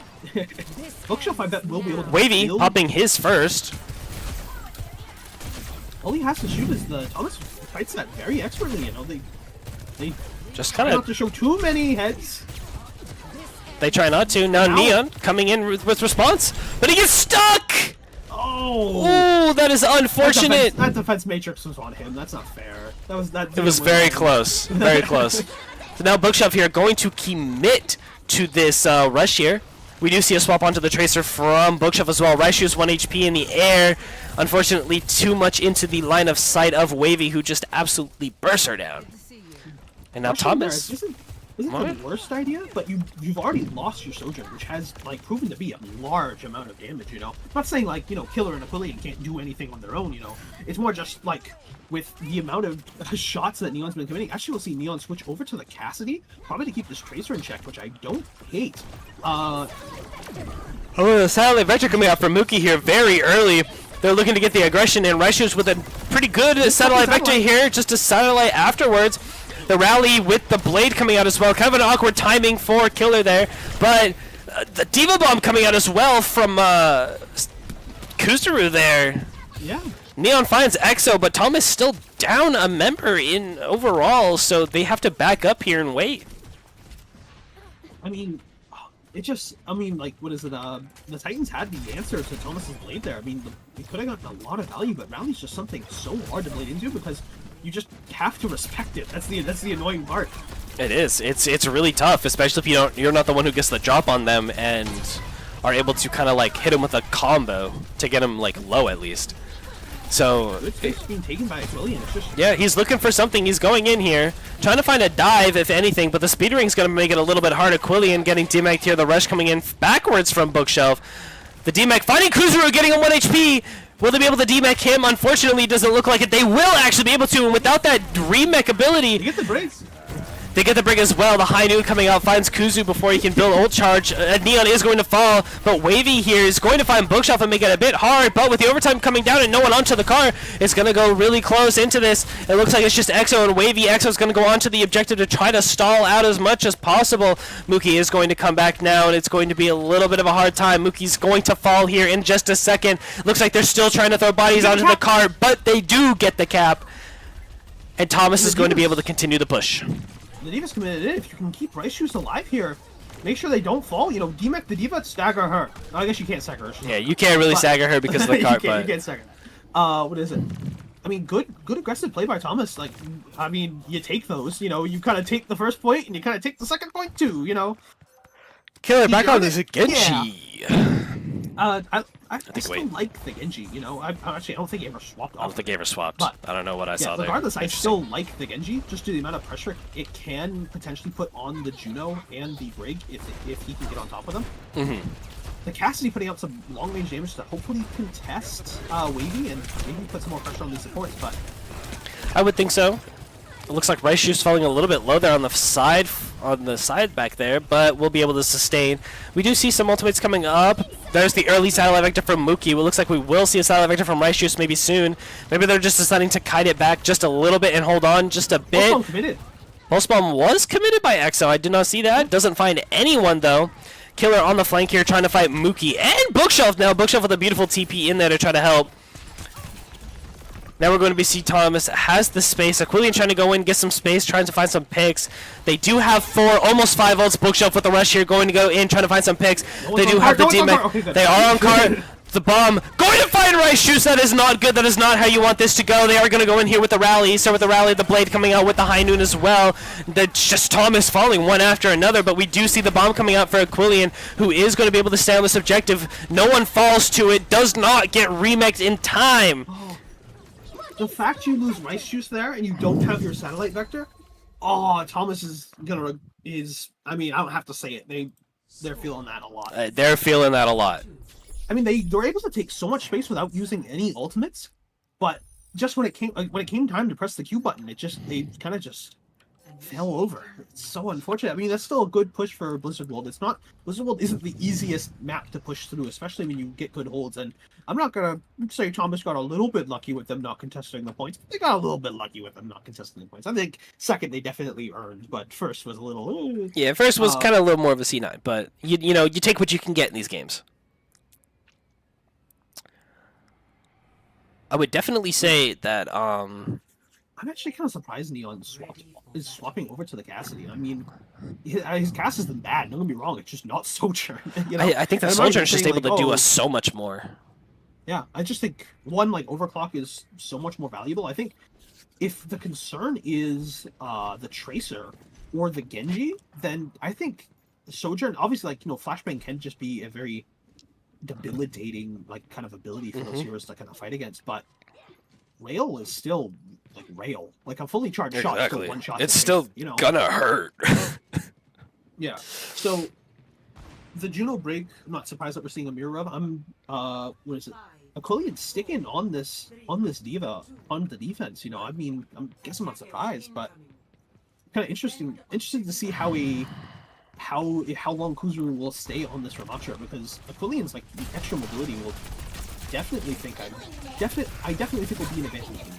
Speaker 1: Bookshelf, I bet, will be able to...
Speaker 2: Wavy
Speaker 1: field.
Speaker 2: popping his first.
Speaker 1: All he has to shoot is the... Thomas fights that very expertly, you know? They
Speaker 2: Just
Speaker 1: try
Speaker 2: kind
Speaker 1: not
Speaker 2: of...
Speaker 1: to show too many heads.
Speaker 2: They try not to. Now
Speaker 1: Ow.
Speaker 2: Neon coming in with response, but he gets stuck!
Speaker 1: Oh!
Speaker 2: Ooh, that is unfortunate.
Speaker 1: That defense matrix was on him. That's not fair. That
Speaker 2: It was very close. Very close. So now Bookshelf here going to commit to this rush here. We do see a swap onto the Tracer from Bookshelf as well. Raishus 1 HP in the air. Unfortunately, too much into the line of sight of Wavy, who just absolutely bursts her down. And now Thomas...
Speaker 1: Isn't the worst idea, but you've already lost your Sojourn, which has like proven to be a large amount of damage. You know, I'm not saying like Killer and Aquilian can't do anything on their own. You know, it's more just like with the amount of shots that Neon's been committing. Actually, we'll see Neon switch over to the Cassidy, probably to keep this Tracer in check, which I don't hate.
Speaker 2: Oh, the satellite vector coming out from Mookie here very early. They're looking to get the aggression in. Raishus with a pretty good satellite vector here, just a satellite afterwards. The rally with the Blade coming out as well. Kind of an awkward timing for Killer there. But the Diva Bomb coming out as well from Kuzuru there.
Speaker 1: Yeah.
Speaker 2: Neon finds Exo, but Thomas still down a member in overall, so they have to back up here and wait.
Speaker 1: I mean, it just, I mean, like, what is it? The Titans had the answer to Thomas's blade there. I mean, they could have gotten a lot of value, but Rally's just something so hard to blade into because you just have to respect it. That's the annoying part.
Speaker 2: It is. It's really tough, especially if you're not the one who gets the drop on them and are able to kind of like hit him with a combo to get him like low at least. So
Speaker 1: It's being taken by Wesleyan. It's just
Speaker 2: yeah, he's looking for something. He's going in here, trying to find a dive, if anything, but the speed ring's going to make it a little bit harder. Quillian getting DMAC here, the rush coming in backwards from Bookshelf. The DMAC finding Kuzuru, getting a 1 HP. Will they be able to DMAC him? Unfortunately, it doesn't look like it. They will actually be able to, and without that remake ability,
Speaker 1: you get the breaks.
Speaker 2: they get the break as well. The high noon coming out finds Kuzu before he can build ult charge. Neon is going to fall, but Wavy here is going to find Bookshelf and make it a bit hard. But with the overtime coming down and no one onto the car, it's going to go really close into this. It looks like it's just EXO and Wavy. EXO's going to go onto the objective to try to stall out as much as possible. Mookie is going to come back now, and it's going to be a little bit of a hard time. Mookie's going to fall here in just a second. Looks like they're still trying to throw bodies onto the car, but they do get the cap. And Thomas is going to be able to continue the push.
Speaker 1: The Diva's committed in. If you can keep Rice Shoes alive here, make sure they don't fall. You know, DMAC the Diva, stagger her. I guess you can't stagger her.
Speaker 2: Yeah, you can't really stagger her because of the cart,
Speaker 1: you
Speaker 2: but
Speaker 1: can't stagger. What is it? I mean, good aggressive play by Thomas. Like, I mean, you take those. You know, you kind of take the first point and you kind of take the second point too. You know.
Speaker 2: Killer back on this Genji.
Speaker 1: I still like the Genji. You know, I actually don't think he ever swapped.
Speaker 2: I don't think he ever swapped.
Speaker 1: But,
Speaker 2: I don't know what I saw there.
Speaker 1: Regardless, I still like the Genji, just to the amount of pressure it can potentially put on the Juno and the Brig if he can get on top of them.
Speaker 2: Mm-hmm.
Speaker 1: The Cassidy putting out some long-range damage to hopefully contest Wavy and maybe put some more pressure on these supports, but...
Speaker 2: I would think so. It looks like Rice Shoes falling a little bit low there on the side back there, but we'll be able to sustain. We do see some ultimates coming up. There's the early satellite vector from Mookie. It looks like we will see a satellite vector from Rice Juice maybe soon. Maybe they're just deciding to kite it back just a little bit and hold on just a bit.
Speaker 1: Pulse Bomb committed.
Speaker 2: Pulse Bomb was committed by EXO. I did not see that. Doesn't find anyone though. Killer on the flank here trying to fight Mookie and Bookshelf now. Bookshelf with a beautiful TP in there to try to help. Now we're going to be see Thomas has the space. Aquilian trying to go in, get some space, trying to find some picks. They do have 4, almost 5 ults. Bookshelf with the rush here, going to go in, trying to find some picks. They do have the DMAC.
Speaker 1: Okay,
Speaker 2: they are on cart. The bomb going to find Rice Shoes. That is not good. That is not how you want this to go. They are going to go in here with the rally. Start with the rally. The blade coming out with the high noon as well. That's just Thomas falling one after another. But we do see the bomb coming out for Aquilian, who is going to be able to stay on this objective. No one falls to it. Does not get remixed in time.
Speaker 1: The fact you lose Rice Juice there and you don't have your satellite vector, Thomas is gonna I mean, I don't have to say it. They're feeling that a lot.
Speaker 2: They're feeling that a lot.
Speaker 1: I mean, they're able to take so much space without using any ultimates, but just when it came time to press the Q button, they kind of just fell over. It's so unfortunate. I mean, that's still a good push for Blizzard World. Blizzard World isn't the easiest map to push through, especially when you get good holds. And I'm not gonna say Thomas got a little bit lucky with them not contesting the points. They got a little bit lucky with them not contesting the points. I think second they definitely earned, but first was a little.
Speaker 2: Yeah, first was kind of a little more of a C9, but you know you take what you can get in these games. I would definitely say that
Speaker 1: I'm actually kind of surprised Neon is swapping over to the Cassidy. I mean, his cast isn't bad. Don't get me wrong. It's just not Sojourn. You know?
Speaker 2: I think the Sojourn is just able to do us so much more.
Speaker 1: Yeah, I just think overclock is so much more valuable. I think if the concern is the Tracer or the Genji, then I think Sojourn, obviously, Flashbang can just be a very debilitating kind of ability for those heroes to kind of fight against, but Rail is still Rail. A fully charged shot is still one shot.
Speaker 2: It's still gonna hurt.
Speaker 1: Yeah. So the Juno Brig, I'm not surprised that we're seeing a mirror of. What is it? Aquilian sticking on this Diva on the defense. I mean, I guess I'm not surprised, but kind of interesting to see how long Kuzuru will stay on this Ramacha, because Aquilian's the extra mobility will definitely think will be an advantage in the future.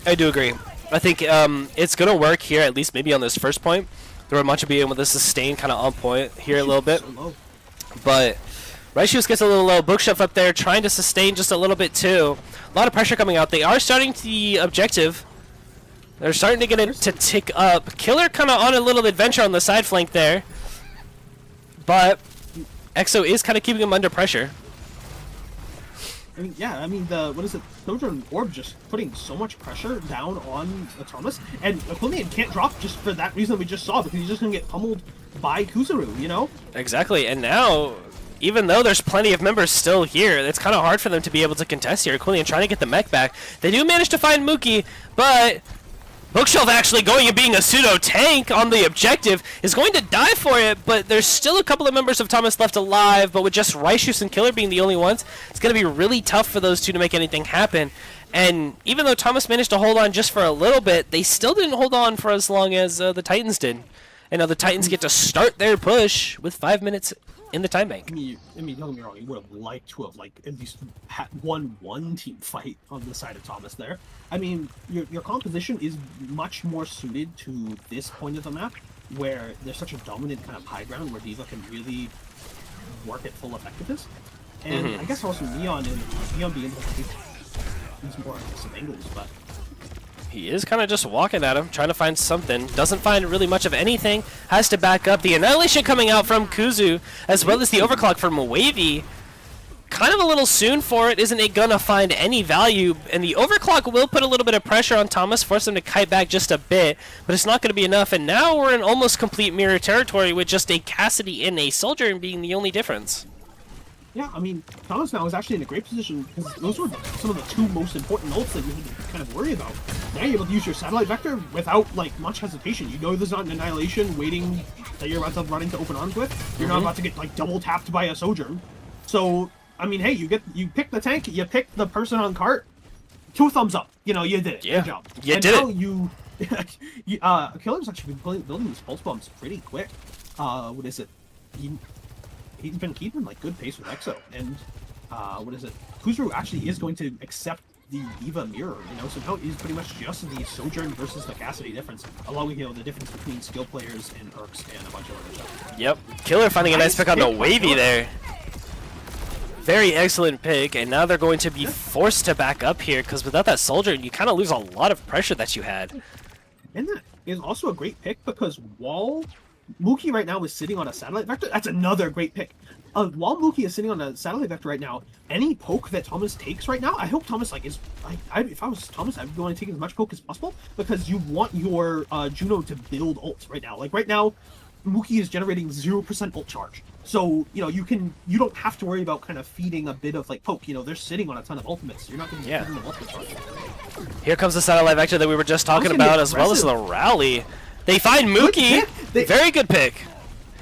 Speaker 2: I do agree. I think it's gonna work here, at least maybe on this first point. The Ramacha being able to sustain kind of on point here a little bit, but Raishius gets a little low. Bookshelf up there trying to sustain just a little bit too. A lot of pressure coming out. They are starting to the objective. They're starting to get it to tick up. Killer kind of on a little adventure on the side flank there. but EXO is kind of keeping him under pressure.
Speaker 1: I mean, yeah, I mean, what is it? Sojourn Orb just putting so much pressure down on Thomas, and Wesleyan can't drop just for that reason we just saw, because he's just going to get pummeled by Kuzuru, you know?
Speaker 2: Exactly, and now, even though there's plenty of members still here, it's kind of hard for them to be able to contest here. Wesleyan trying to get the mech back. They do manage to find Mookie, but Bookshelf actually going and being a pseudo-tank on the objective is going to die for it, but there's still a couple of members of Thomas left alive, but with just Righteous and Killer being the only ones, it's going to be really tough for those two to make anything happen. And even though Thomas managed to hold on just for a little bit, they still didn't hold on for as long as the Titans did. And now the Titans get to start their push with 5 minutes in the time bank.
Speaker 1: I mean, don't get me wrong, you would have liked to have, like, at least won one team fight on the side of Thomas there. I mean, your composition is much more suited to this point of the map, where there's such a dominant kind of high ground where D.Va can really work at full effectiveness. And I guess also Neon being able to take these more aggressive angles, but
Speaker 2: he is kind of just walking at him, trying to find something. Doesn't find really much of anything. Has to back up. The Annihilation coming out from Kuzu, as well as the Overclock from Wavy. Kind of a little soon for it. Isn't it gonna find any value? And the Overclock will put a little bit of pressure on Thomas, force him to kite back just a bit, but it's not gonna be enough. And now we're in almost complete mirror territory with just a Cassidy and a Soldier being the only difference.
Speaker 1: yeah, I mean, Thomas now is actually in a great position, because those were some of the two most important ults that you had to kind of worry about. Now you're able to use your satellite vector without, like, much hesitation. You know there's not an Annihilation waiting that you're about to run into open arms with. You're not about to get, like, double tapped by a Sojourn. So, I mean, hey, you pick the tank, you pick the person on cart, 2 thumbs up. You know, you did it.
Speaker 2: Yeah,
Speaker 1: Good job.
Speaker 2: you
Speaker 1: and
Speaker 2: did
Speaker 1: now
Speaker 2: it.
Speaker 1: Killer's actually been building these pulse bombs pretty quick. What is it? He's been keeping, like, good pace with EXO, and what is it? Kuzuru actually is going to accept the D.Va mirror, you know, so now it is pretty much just the Sojourn versus the Cassidy difference, along with, you know, the difference between skill players and Erks and a bunch of other stuff.
Speaker 2: Yep, Killer finding a nice pick on the
Speaker 1: pick by
Speaker 2: Wavy
Speaker 1: Killer.
Speaker 2: there. Very excellent pick, and now they're going to be forced to back up here, because without that Soldier, you kind of lose a lot of pressure that you had.
Speaker 1: And that is also a great pick, because while Mookie right now is sitting on a satellite vector, that's another great pick. While Mookie is sitting on a satellite vector right now, any poke that Thomas takes right now, I hope Thomas, like, is, if I was Thomas, I'd want to take as much poke as possible, because you want your Juno to build ult right now. Like, right now, Mookie is generating 0% ult charge. So, you know, you don't have to worry about kind of feeding a bit of, like, poke. You know, they're sitting on a ton of ultimates. You're not going to be feeding them ultimate charge.
Speaker 2: Here comes the satellite vector that we were just talking about, as well as the rally. They find Mookie. Very good pick.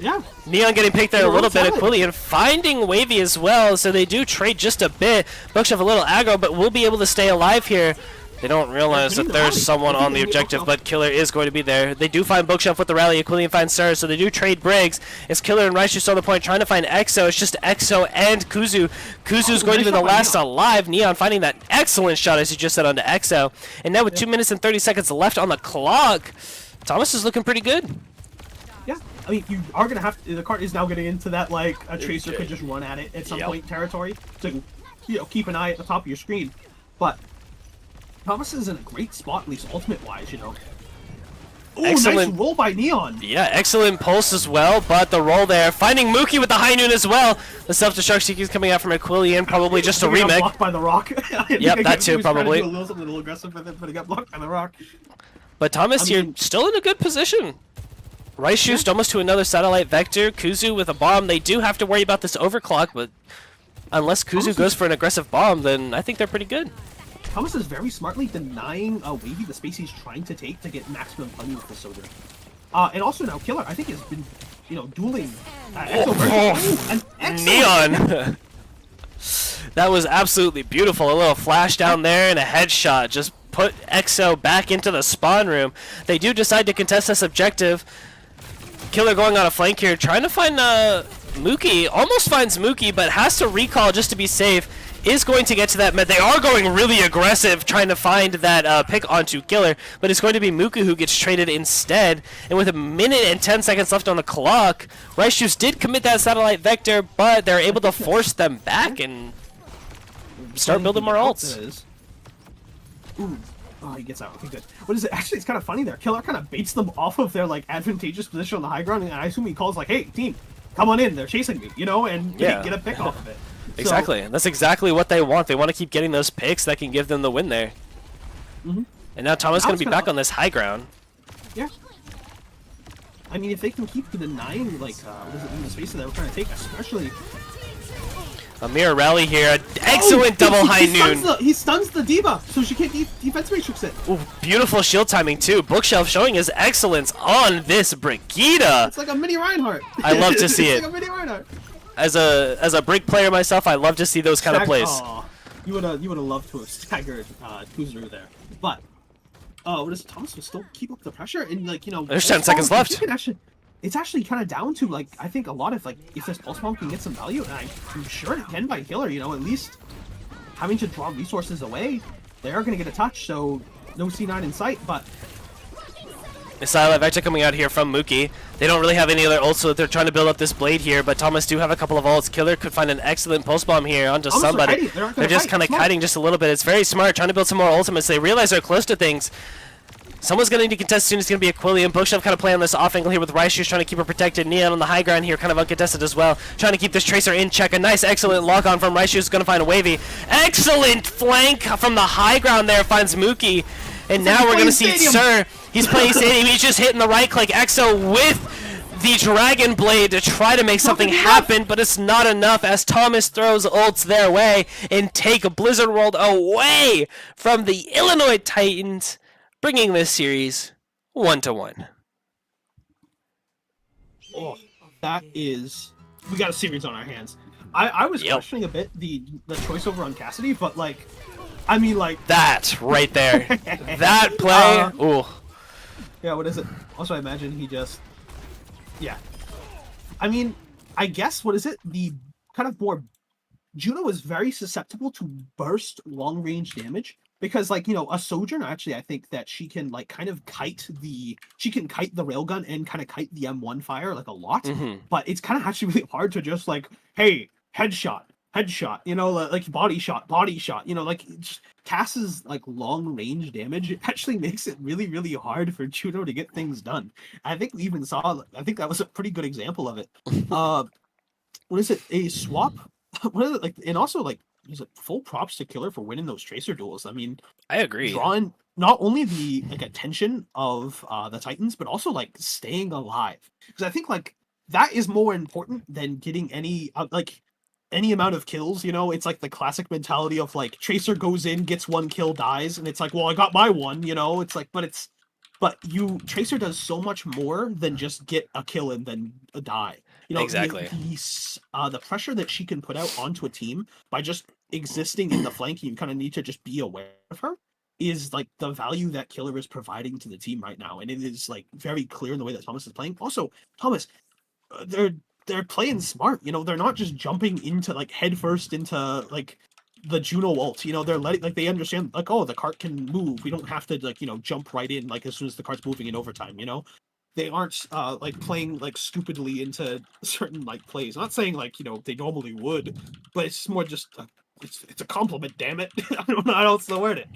Speaker 1: Yeah.
Speaker 2: Neon getting picked there a little bit. Aquilian finding Wavy as well, so they do trade just a bit. Bookshelf a little aggro, but will be able to stay alive here. They don't realize that there's someone on the objective, but Killer is going to be there. They do find Bookshelf with the rally. Aquilian finds Sir, so they do trade Briggs. It's Killer and Rice just on the point trying to find EXO. It's just EXO and Kuzu. Kuzu's going to be the last alive. Neon finding that excellent shot, as you just said, onto EXO. And now with 2 minutes and 30 seconds left on the clock, Thomas is looking pretty good.
Speaker 1: Yeah, I mean, you are gonna have to, the cart is now getting into that, like, a Tracer could just run at it at some point territory to, you know, keep an eye at the top of your screen. But Thomas is in a great spot, at least ultimate wise, you know. Ooh,
Speaker 2: Excellent.
Speaker 1: nice roll by Neon.
Speaker 2: Yeah, excellent pulse as well, but the roll there. Finding Mookie with the high noon as well. The self-destruct seeking is coming out from Aquilian, probably just a
Speaker 1: He got
Speaker 2: remake.
Speaker 1: blocked by the rock.
Speaker 2: Yep, that too, probably.
Speaker 1: He was trying to do something a little aggressive with it, but he got blocked by the rock.
Speaker 2: But Thomas here still in a good position. Rice Shoes almost to another satellite vector. Kuzu with a bomb. They do have to worry about this overclock, but unless Kuzu goes for an aggressive bomb, then I think they're pretty good.
Speaker 1: Thomas is very smartly denying Wavy the space he's trying to take to get maximum punny with the Sojourn. And also now Killer, I think, has been, you know, dueling EXO versus
Speaker 2: Neon. That was absolutely beautiful. A little flash down there and a headshot. Just put EXO back into the spawn room. They do decide to contest this objective. Killer going on a flank here, trying to find Mookie. Almost finds Mookie, but has to recall just to be safe. Is going to get to that mid. They are going really aggressive, trying to find that pick onto Killer, but it's going to be Mookie who gets traded instead. And with 1 minute and 10 seconds left on the clock, Rice Juice did commit that satellite vector, but they're able to force them back and start building more ults.
Speaker 1: Ooh. Oh, he gets out. Okay, good. What is it? Actually, it's kind of funny there. Killer kind of baits them off of their, like, advantageous position on the high ground, and I assume he calls, like, hey, team, come on in, they're chasing me, you know, and
Speaker 2: Yeah.
Speaker 1: get a pick off of it. So,
Speaker 2: Exactly. And that's exactly what they want. They want to keep getting those picks that can give them the win there.
Speaker 1: Mhm.
Speaker 2: And now Thomas
Speaker 1: Now
Speaker 2: going
Speaker 1: it's
Speaker 2: to be
Speaker 1: gonna-
Speaker 2: back on this high ground.
Speaker 1: yeah. I mean, if they can keep denying, like, the space that they were trying to take, especially...
Speaker 2: A mirror rally here. Excellent double high noon.
Speaker 1: He stuns the diva, so she can't defense matrix it.
Speaker 2: Ooh, beautiful shield timing too. Bookshelf showing his excellence on this Brigida.
Speaker 1: It's like a mini Reinhardt.
Speaker 2: I love to see
Speaker 1: it's
Speaker 2: it.
Speaker 1: like a mini Reinhardt.
Speaker 2: As a Brig player myself, I love to see those kind of plays.
Speaker 1: Aw, you would have loved to have staggered Kuzuru there, but what is it? Thomas will still keep up the pressure and, like, you know.
Speaker 2: There's 10 seconds left.
Speaker 1: It's actually kind of down to, like, I think a lot of, like, if this pulse bomb can get some value, and I'm sure it can by killer, you know, at least having to draw resources away, they are going to get a touch, so no C9 in sight, but
Speaker 2: Missile Vector coming out here from Mookie. They don't really have any other ults, so they're trying to build up this blade here, but Thomas do have a couple of ults. Killer could find an excellent pulse bomb here onto
Speaker 1: Thomas are
Speaker 2: somebody.
Speaker 1: hiding. They're not gonna
Speaker 2: They're just
Speaker 1: fight.
Speaker 2: kind of
Speaker 1: Smart.
Speaker 2: kiting just a little bit. It's very smart, trying to build some more ultimates. They realize they're close to things. Someone's going to need to contest soon. It's going to be Aquilian. Bookshelf kind of playing on this off angle here with Rice Shoes, trying to keep her protected. Neon on the high ground here, kind of uncontested as well. Trying to keep this Tracer in check. A nice, excellent lock on from Rice Shoes. Going to find a Wavy. Excellent flank from the high ground there. Finds Mookie. And now we're going to see Sir. He's playing stadium. He's just hitting the right click. Exo with the Dragon Blade to try to make something happen, but it's not enough as Thomas throws ults their way and take a Blizzard World away from the Illinois Titans, bringing this series 1-1.
Speaker 1: oh, that is... We got a series on our hands. I was questioning a bit the choice over on Cassidy, but, like, I mean, like...
Speaker 2: That right there. That play. Ooh.
Speaker 1: Yeah, what is it? Also, I imagine he just... Yeah. I mean, I guess, what is it? The kind of more... Juno is very susceptible to burst long-range damage. Because, like, you know, a Sojourner, actually, I think that she can, like, kind of kite the... She can kite the railgun and kind of kite the M1 fire, like, a lot. But it's kind of actually really hard to just, like, hey, headshot, you know, like, body shot, you know, like, Cass's, like, long-range damage actually makes it really, really hard for Juno to get things done. I think we even saw... I think that was a pretty good example of it. What is it? A swap? What is it, like, and also, like, is it full props to Killer for winning those Tracer duels? I mean,
Speaker 2: I agree.
Speaker 1: drawing not only the, like, attention of the Titans, but also, like, staying alive. Because I think, like, that is more important than getting any, like, any amount of kills, you know? It's like the classic mentality of, like, Tracer goes in, gets one kill, dies, and it's like, well, I got my one, you know? It's like, but Tracer does so much more than just get a kill and then die. You know,
Speaker 2: Exactly.
Speaker 1: The pressure that she can put out onto a team by just existing in the flank, you kind of need to just be aware of her, is, like, the value that Killer is providing to the team right now. And it is, like, very clear in the way that Thomas is playing. Also, Thomas, they're playing smart, you know, they're not just jumping into, like, headfirst into, like, the Juno ult, you know, they're letting, like, they understand, like, oh, the cart can move, we don't have to, like, you know, jump right in, like, as soon as the cart's moving in overtime, you know? They aren't, like, playing, like, stupidly into certain, like, plays. I'm not saying, like, you know, they normally would, but it's more just, it's a compliment, damn it. I don't know how else to word it.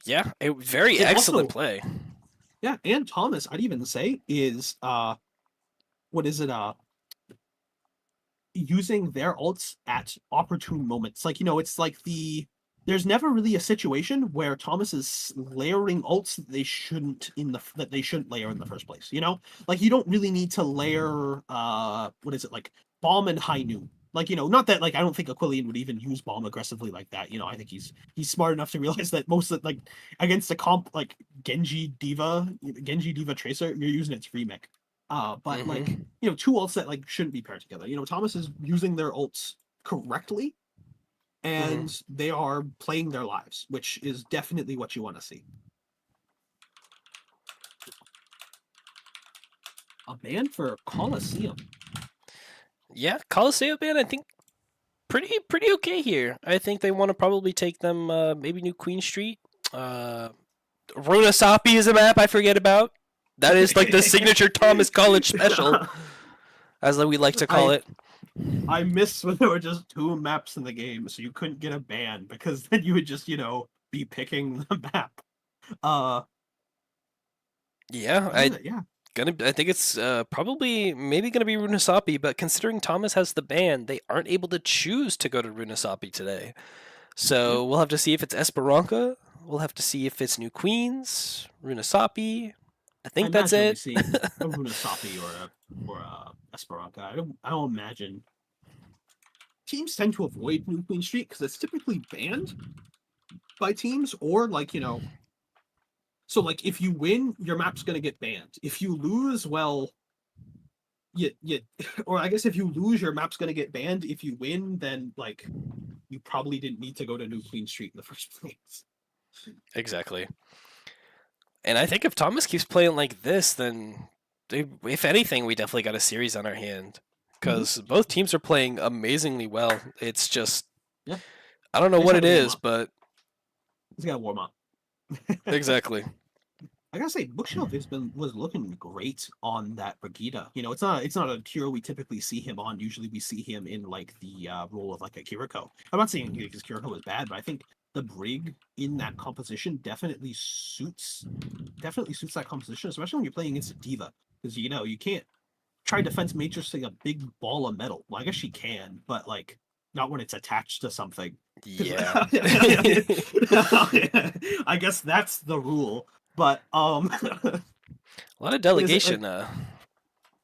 Speaker 2: Yeah, a very
Speaker 1: And
Speaker 2: excellent
Speaker 1: also-
Speaker 2: play.
Speaker 1: Yeah, and Thomas, I'd even say, is, what is it, using their ults at opportune moments. Like, you know, it's like there's never really a situation where Thomas is layering ults that they shouldn't layer in the first place, you know? Like, you don't really need to layer what is it, like, bomb and high noon. Like, you know, not that, like, I don't think Aquilian would even use bomb aggressively like that, you know. I think he's smart enough to realize that most of, like, against a comp like Genji Diva Tracer, you're using its remake. But like, you know, two ults that, like, shouldn't be paired together. You know, Thomas is using their ults correctly, and they are playing their lives, which is definitely what you want to see. A ban for Coliseum.
Speaker 2: Yeah, Coliseum ban, I think pretty okay here. I think they want to probably take them maybe New Queen Street. Runasapi is a map I forget about. That is like the signature Thomas College special, as we like to call it.
Speaker 1: I miss when there were just two maps in the game, so you couldn't get a ban, because then you would just, you know, be picking the map.
Speaker 2: Yeah,
Speaker 1: Yeah.
Speaker 2: I think it's probably maybe gonna be Runasapi, but considering Thomas has the ban, they aren't able to choose to go to Runasapi today.
Speaker 1: Yeah.
Speaker 2: So we'll have to see if it's Esperanca. We'll have to see if it's New Queens, Runasapi. I
Speaker 1: I
Speaker 2: think that's
Speaker 1: imagine we'll be
Speaker 2: it.
Speaker 1: seeing a Runasapi or a Esperanca. I don't imagine teams tend to avoid New Queen Street because it's typically banned by teams, or like so like if you win, your map's gonna get banned. If you lose, well, you or I guess if you lose, your map's gonna get banned. If you win, then like you probably didn't need to go to New Queen Street in the first place.
Speaker 2: Exactly. And I think if Thomas keeps playing like this, then if anything, we definitely got a series on our hand because both teams are playing amazingly well. It's just,
Speaker 1: Yeah.
Speaker 2: I don't know
Speaker 1: They
Speaker 2: what
Speaker 1: just
Speaker 2: it
Speaker 1: gotta warm
Speaker 2: is,
Speaker 1: up.
Speaker 2: but
Speaker 1: He's gotta warm up.
Speaker 2: exactly.
Speaker 1: I gotta say, Bookshelf was looking great on that Brigida. It's not a hero we typically see him on. Usually we see him in like the role of like a Kiriko. I'm not saying because Kiriko is bad, but I think the Brig in that composition definitely suits that composition, especially when you're playing against a diva. Because you can't try defense matrixing a big ball of metal. Well, I guess she can, but like not when it's attached to something.
Speaker 2: Yeah.
Speaker 1: I guess that's the rule. But
Speaker 2: A lot of delegation.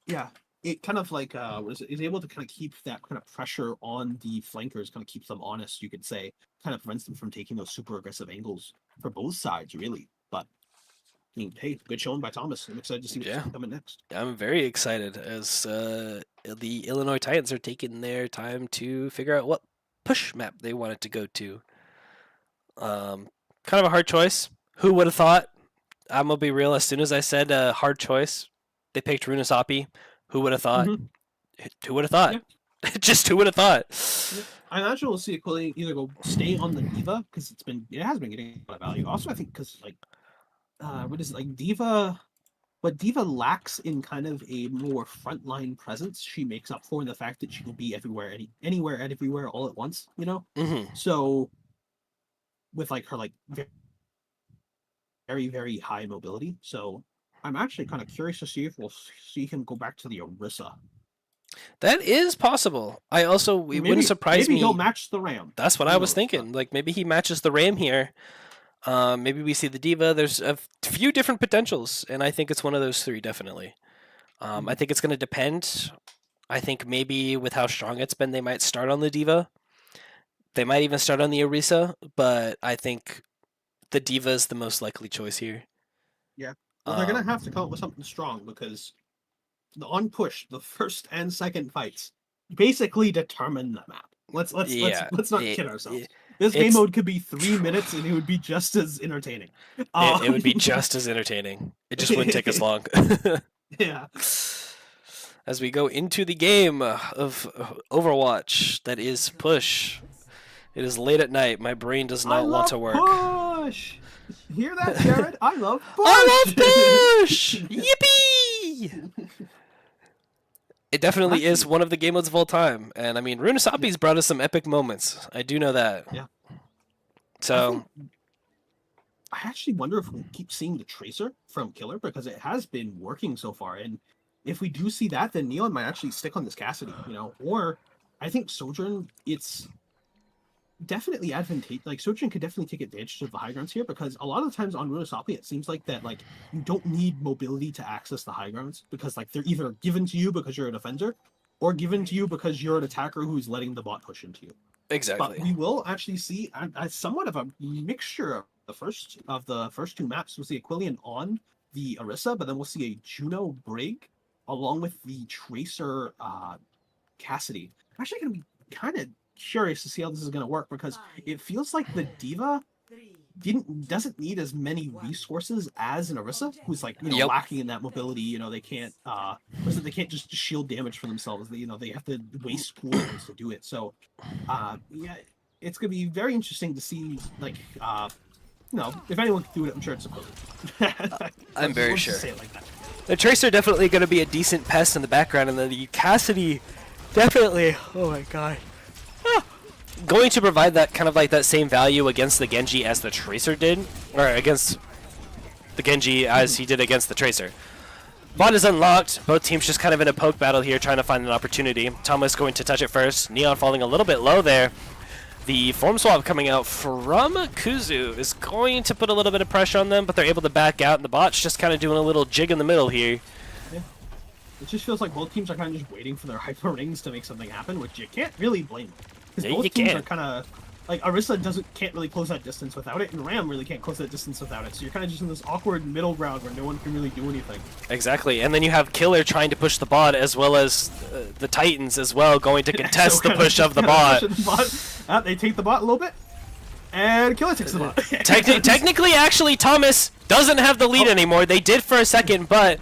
Speaker 1: yeah, it kind of like is able to kind of keep that kind of pressure on the flankers, kind of keeps them honest, you could say, kind of prevents them from taking those super aggressive angles for both sides, really. But I mean, hey, good showing by Thomas. I'm excited to see what's coming next.
Speaker 2: I'm very excited as the Illinois Titans are taking their time to figure out what push map they wanted to go to. Kind of a hard choice. Who would have thought? I'm gonna be real. As soon as I said hard choice, they picked Runasapi. Who would have thought? Who would have thought?
Speaker 1: Yeah.
Speaker 2: Just who would have thought?
Speaker 1: Yeah. I imagine we'll see Aquilian either go stay on the Diva because it has been getting a lot of value. Also, I think because like what is it, like Diva? What Diva lacks in kind of a more frontline presence, she makes up for in the fact that she will be everywhere, anywhere, and everywhere all at once. So with like her like very, very high mobility. So I'm actually kind of curious to see if we'll see him go back to the Orisa.
Speaker 2: That is possible. It wouldn't surprise me.
Speaker 1: Maybe he'll match the Ram.
Speaker 2: That's what I was thinking. Like maybe he matches the Ram here. Maybe we see the Diva. There's a few different potentials, and I think it's one of those three definitely. I think it's going to depend. I think maybe with how strong it's been, they might start on the Diva. They might even start on the Orisa, but I think the Diva is the most likely choice here.
Speaker 1: Yeah. Well, they're going to have to come up with something strong because on push, the first and second fights basically determine the map. Let's not kid ourselves. This game mode could be 3 minutes and it would be just as entertaining.
Speaker 2: It would be just as entertaining. It just wouldn't take as long.
Speaker 1: Yeah.
Speaker 2: As we go into the game of Overwatch, that is push. It is late at night. My brain does not want to work.
Speaker 1: Push. Hear that, Jared? I love push.
Speaker 2: I love push. Yippee! It definitely is one of the game modes of all time, and I mean, Runasapi's brought us some epic moments. I do know that.
Speaker 1: Yeah.
Speaker 2: So,
Speaker 1: I actually wonder if we'll keep seeing the Tracer from Killer because it has been working so far, and if we do see that, then Neon might actually stick on this Cassidy, Or I think Sojourn, it's definitely advantageous. Like Sojourn could definitely take advantage of the high grounds here because a lot of the times on Runasapi, it seems like that like you don't need mobility to access the high grounds because like they're either given to you because you're a defender, or given to you because you're an attacker who's letting the bot push into you.
Speaker 2: exactly.
Speaker 1: But we will actually see a somewhat of a mixture of the first two maps. We'll see Aquilian on the Orisa, but then we'll see a Juno Brig along with the Tracer Cassidy. I'm actually going to be kind of curious to see how this is going to work because it feels like the Diva doesn't need as many resources as an Orisa, who's like lacking in that mobility. They can't they can't just shield damage for themselves. They have to waste cooldowns to do it. So yeah, it's gonna be very interesting to see like if anyone can do it, I'm sure it's Aquilian.
Speaker 2: I'm very sure.
Speaker 1: Say it like that.
Speaker 2: The Tracer definitely going to be a decent pest in the background, and then the Cassidy definitely. Oh my god. Going to provide that kind of like that same value against the Genji as the Tracer did, or against the Genji as he did against the Tracer. Bot is unlocked. Both teams just kind of in a poke battle here, trying to find an opportunity. Thomas going to touch it first. Neon falling a little bit low there. The form swap coming out from Kuzu is going to put a little bit of pressure on them, but they're able to back out, and the bot's just kind of doing a little jig in the middle here.
Speaker 1: Yeah. It just feels like both teams are kind of just waiting for their hyper rings to make something happen, which you can't really blame. Because
Speaker 2: Yeah,
Speaker 1: both
Speaker 2: you
Speaker 1: teams
Speaker 2: can't.
Speaker 1: are kind of like Orisa can't really close that distance without it, and Ram really can't close that distance without it. So you're kind of just in this awkward middle ground where no one can really do anything.
Speaker 2: Exactly, and then you have Killer trying to push the bot, as well as the Titans as well, going to contest
Speaker 1: So
Speaker 2: the
Speaker 1: kinda
Speaker 2: push
Speaker 1: just
Speaker 2: of the
Speaker 1: kinda
Speaker 2: bot.
Speaker 1: pushing the bot. They take the bot a little bit, and Killer takes the bot.
Speaker 2: Technically, actually, Thomas doesn't have the lead anymore. They did for a second, but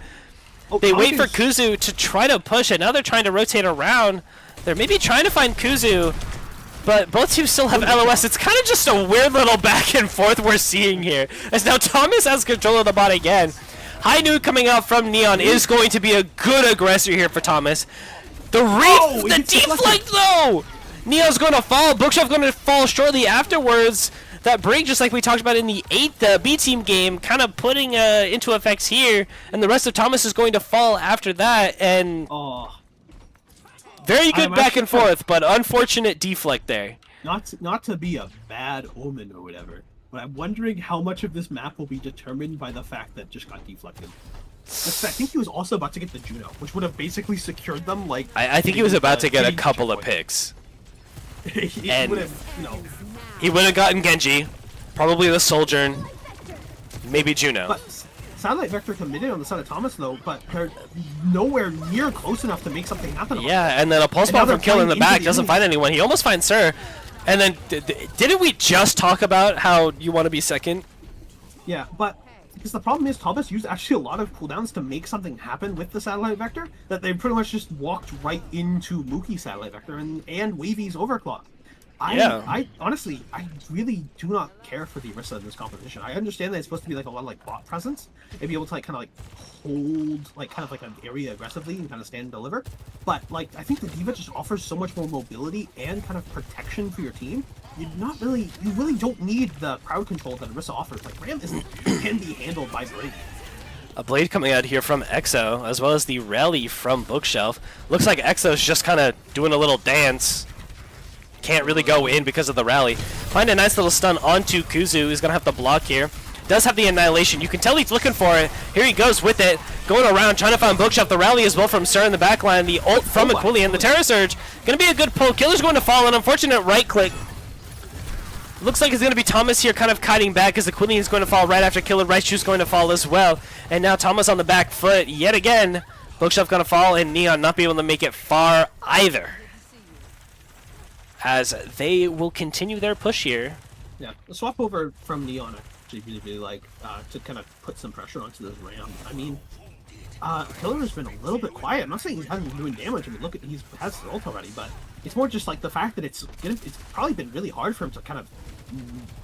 Speaker 2: they wait for Kuzu to try to push it. Now they're trying to rotate around. They're maybe trying to find Kuzu, but both teams still have LOS. It's kind of just a weird little back and forth we're seeing here. As now Thomas has control of the bot again. High Nude coming out from Neon is going to be a good aggressor here for Thomas. The reef, the deflect though! Neon's going to fall. Bookshelf going to fall shortly afterwards. That break, just like we talked about in the 8th B team game, kind of putting into effects here, and the rest of Thomas is going to fall after that. And very good back and forth, but unfortunate deflect there.
Speaker 1: Not to be a bad omen or whatever, but I'm wondering how much of this map will be determined by the fact that just got deflected. I think he was also about to get the Juno, which would have basically secured them. Like
Speaker 2: I think he was about to get a couple of picks.
Speaker 1: And
Speaker 2: he would have gotten Genji, probably the Sojourn, maybe Juno.
Speaker 1: But Satellite Vector committed on the side of Thomas though, but they're nowhere near close enough to make something happen.
Speaker 2: Yeah, and then a pulse bomb from Kill in the back doesn't find anyone. He almost finds Sir. And then, didn't we just talk about how you want to be second?
Speaker 1: Yeah, but because the problem is Thomas used actually a lot of cooldowns to make something happen with the Satellite Vector, that they pretty much just walked right into Mookie's Satellite Vector and Wavy's Overclock. I honestly, I really do not care for the Orisa in this competition. I understand that it's supposed to be like a lot of like bot presence and be able to like kind of like hold like kind of like an area aggressively and kind of stand and deliver. But like I think the D.Va just offers so much more mobility and kind of protection for your team. You really don't need the crowd control that Orisa offers. Like Ram can be handled by Blade.
Speaker 2: A Blade coming out here from EXO, as well as the rally from Bookshelf. Looks like EXO's just kind of doing a little dance. Can't really go in because of the rally. Find a nice little stun onto Kuzu. He's going to have to block here. Does have the Annihilation. You can tell he's looking for it. Here he goes with it. Going around, trying to find Bookshelf. The rally as well from Sir in the backline. The ult from Wesleyan. The Terror Surge. Going to be a good pull. Killer's going to fall. An unfortunate right click. Looks like it's going to be Thomas here kind of kiting back as the Wesleyan is going to fall right after Killer. Right Shoe's going to fall as well. And now Thomas on the back foot yet again. Bookshelf going to fall and Neon not be able to make it far either, as they will continue their push here.
Speaker 1: Yeah, the swap over from Neon actually really like to kind of put some pressure onto this Ram. I mean, Killer has been a little bit quiet. I'm not saying he hasn't been doing damage. I mean, look, he has the ult already, but it's more just like the fact that it's probably been really hard for him to kind of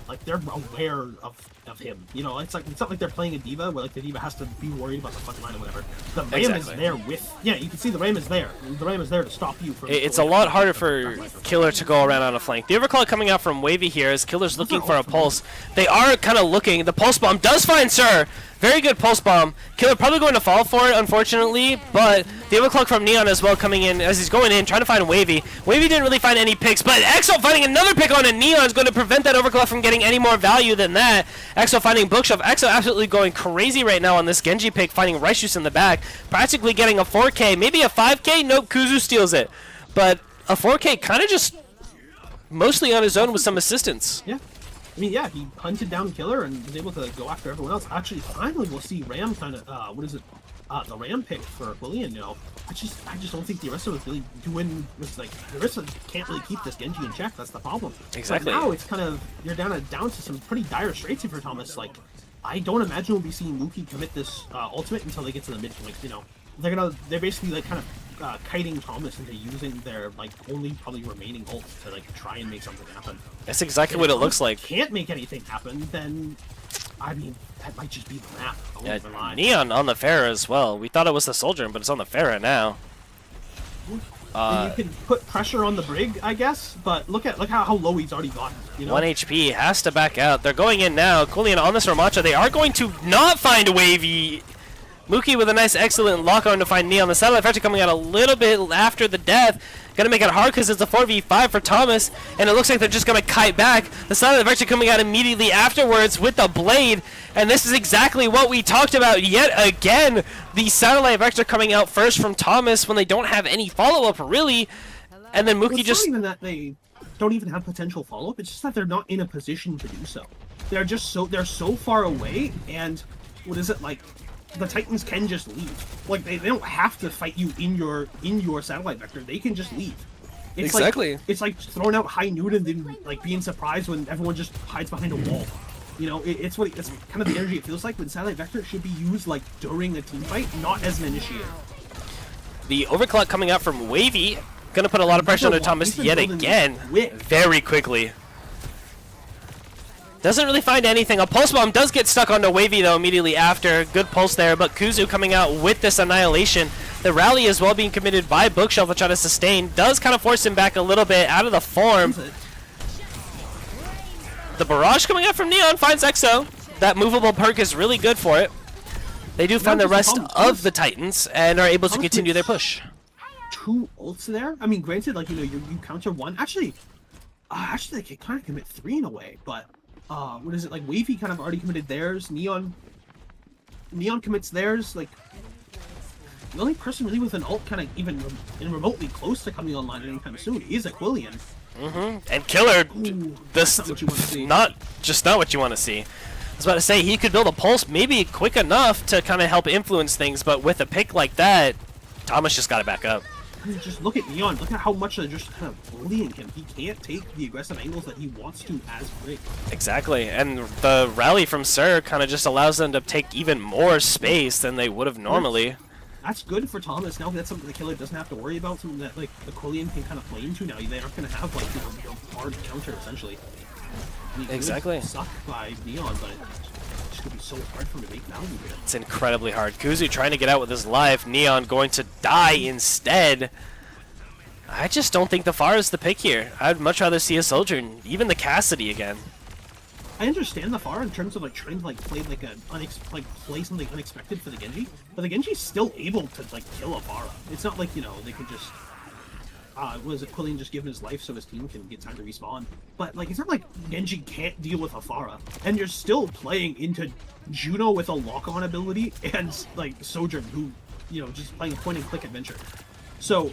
Speaker 1: like they're aware of him. You know, it's not like they're playing a D.Va where like the D.Va has to be worried about the front line or whatever. The Ram is there with you can see the Ram is there. The Ram is there to stop you from.
Speaker 2: It's a lot harder for Killer to go around on a flank. The Overclock coming out from Wavy here as Killer's looking for a pulse. They are kind of looking. The pulse bomb does find Sir. Very good pulse bomb. Killer probably going to fall for it, unfortunately, but the Overclock from Neon as well coming in as he's going in, trying to find Wavy. Wavy didn't really find any picks, but EXO finding another pick on it. Neon is going to prevent that Overclock from getting any more value than that. EXO finding Bookshelf. EXO absolutely going crazy right now on this Genji pick, finding Righteous in the back, practically getting a 4K, maybe a 5K. Nope, Kuzu steals it, but a 4K kind of just mostly on his own with some assistance.
Speaker 1: Yeah. I mean, yeah, he hunted down Killer and was able to go after everyone else. Actually, finally, we'll see Ram kind of, the Ram pick for Wesleyan now. I just don't think the Orisa was really doing, the Orisa can't really keep this Genji in check. That's the problem.
Speaker 2: Exactly.
Speaker 1: But now it's kind of, you're down to some pretty dire straits here for Thomas. Like, I don't imagine we'll be seeing Mookie commit this ultimate until they get to the midpoint, you know. They're basically like kind of kiting Thomas into using their like only probably remaining ult to like try and make something happen.
Speaker 2: That's exactly what it looks like.
Speaker 1: Can't make anything happen, then I mean that might just be the map.
Speaker 2: Yeah, Neon on the Pharah as well. We thought it was the Soldier, but it's on the Pharah now.
Speaker 1: And you can put pressure on the Brig, I guess, but look how low he's already gotten. You know?
Speaker 2: 1 HP, has to back out. They're going in now. Wesleyan on this Ramacha. They are going to not find Wavy. Mookie with a nice, excellent lock on to find Neon. The satellite vector coming out a little bit after the death. Gonna make it hard because it's a 4v5 for Thomas, and it looks like they're just gonna kite back. The satellite vector coming out immediately afterwards with the blade, and this is exactly what we talked about yet again. The satellite vector coming out first from Thomas when they don't have any follow-up really, and then Mookie
Speaker 1: Well, it's
Speaker 2: just...
Speaker 1: not even that they don't even have potential follow-up. It's just that they're not in a position to do so. They're so far away, and what is it like? The Titans can just leave. Like they don't have to fight you in your satellite vector. They can just leave. It's
Speaker 2: Exactly.
Speaker 1: It's like throwing out high noon and then like being surprised when everyone just hides behind a wall. You know, it's kind of the energy it feels like when satellite vector should be used like during a team fight, not as an initiator.
Speaker 2: The overclock coming out from Wavy. Gonna put a lot of pressure on Thomas yet again. Very quickly. Doesn't really find anything. A pulse bomb does get stuck onto Wavy though immediately after. Good pulse there, but Kuzu coming out with this annihilation. The rally as well being committed by Bookshelf to try to sustain. Does kind of force him back a little bit out of the form. The barrage coming out from Neon finds Exo. That movable perk is really good for it. They do find the rest of the Titans and are able to continue their push.
Speaker 1: 2 ults there. I mean, granted, like you counter 1. Actually, they can kind of commit 3 in a way, but. What is it, like Wavy kind of already committed theirs, Neon commits theirs, like the only person really with an ult kind of even remotely close to coming online anytime soon is Aquilian.
Speaker 2: And Killer, this
Speaker 1: not
Speaker 2: what you want to see. I was about to say he could build a pulse maybe quick enough to kind of help influence things, but with a pick like that, Thomas just got to back up.
Speaker 1: I mean, just look at Neon. Look at how much they're just kind of bullying him. He can't take the aggressive angles that he wants to as Brig.
Speaker 2: Exactly, and the rally from Sir kind of just allows them to take even more space than they would have normally.
Speaker 1: That's good for Thomas. Now that's something the Killer doesn't have to worry about. Something that like Aquilian can kind of play into now. They aren't going to have like a hard counter essentially. I mean,
Speaker 2: Exactly.
Speaker 1: Suck by Neon, but it's going to be so hard for him to make value here.
Speaker 2: It's incredibly hard. Kuzu trying to get out with his life. Neon going to die instead. I just don't think the Pharah is the pick here. I'd much rather see a Soldier and even the Cassidy again.
Speaker 1: I understand the Pharah in terms of like trying to like play like play something unexpected for the Genji, but the Genji's still able to like kill a Pharah. It's not like, you know, they could just was it Quillian just giving his life so his team can get time to respawn. But like it's not like Genji can't deal with a Pharah, and you're still playing into Juno with a lock-on ability and like Sojourn who, you know, just playing a point-and-click adventure. So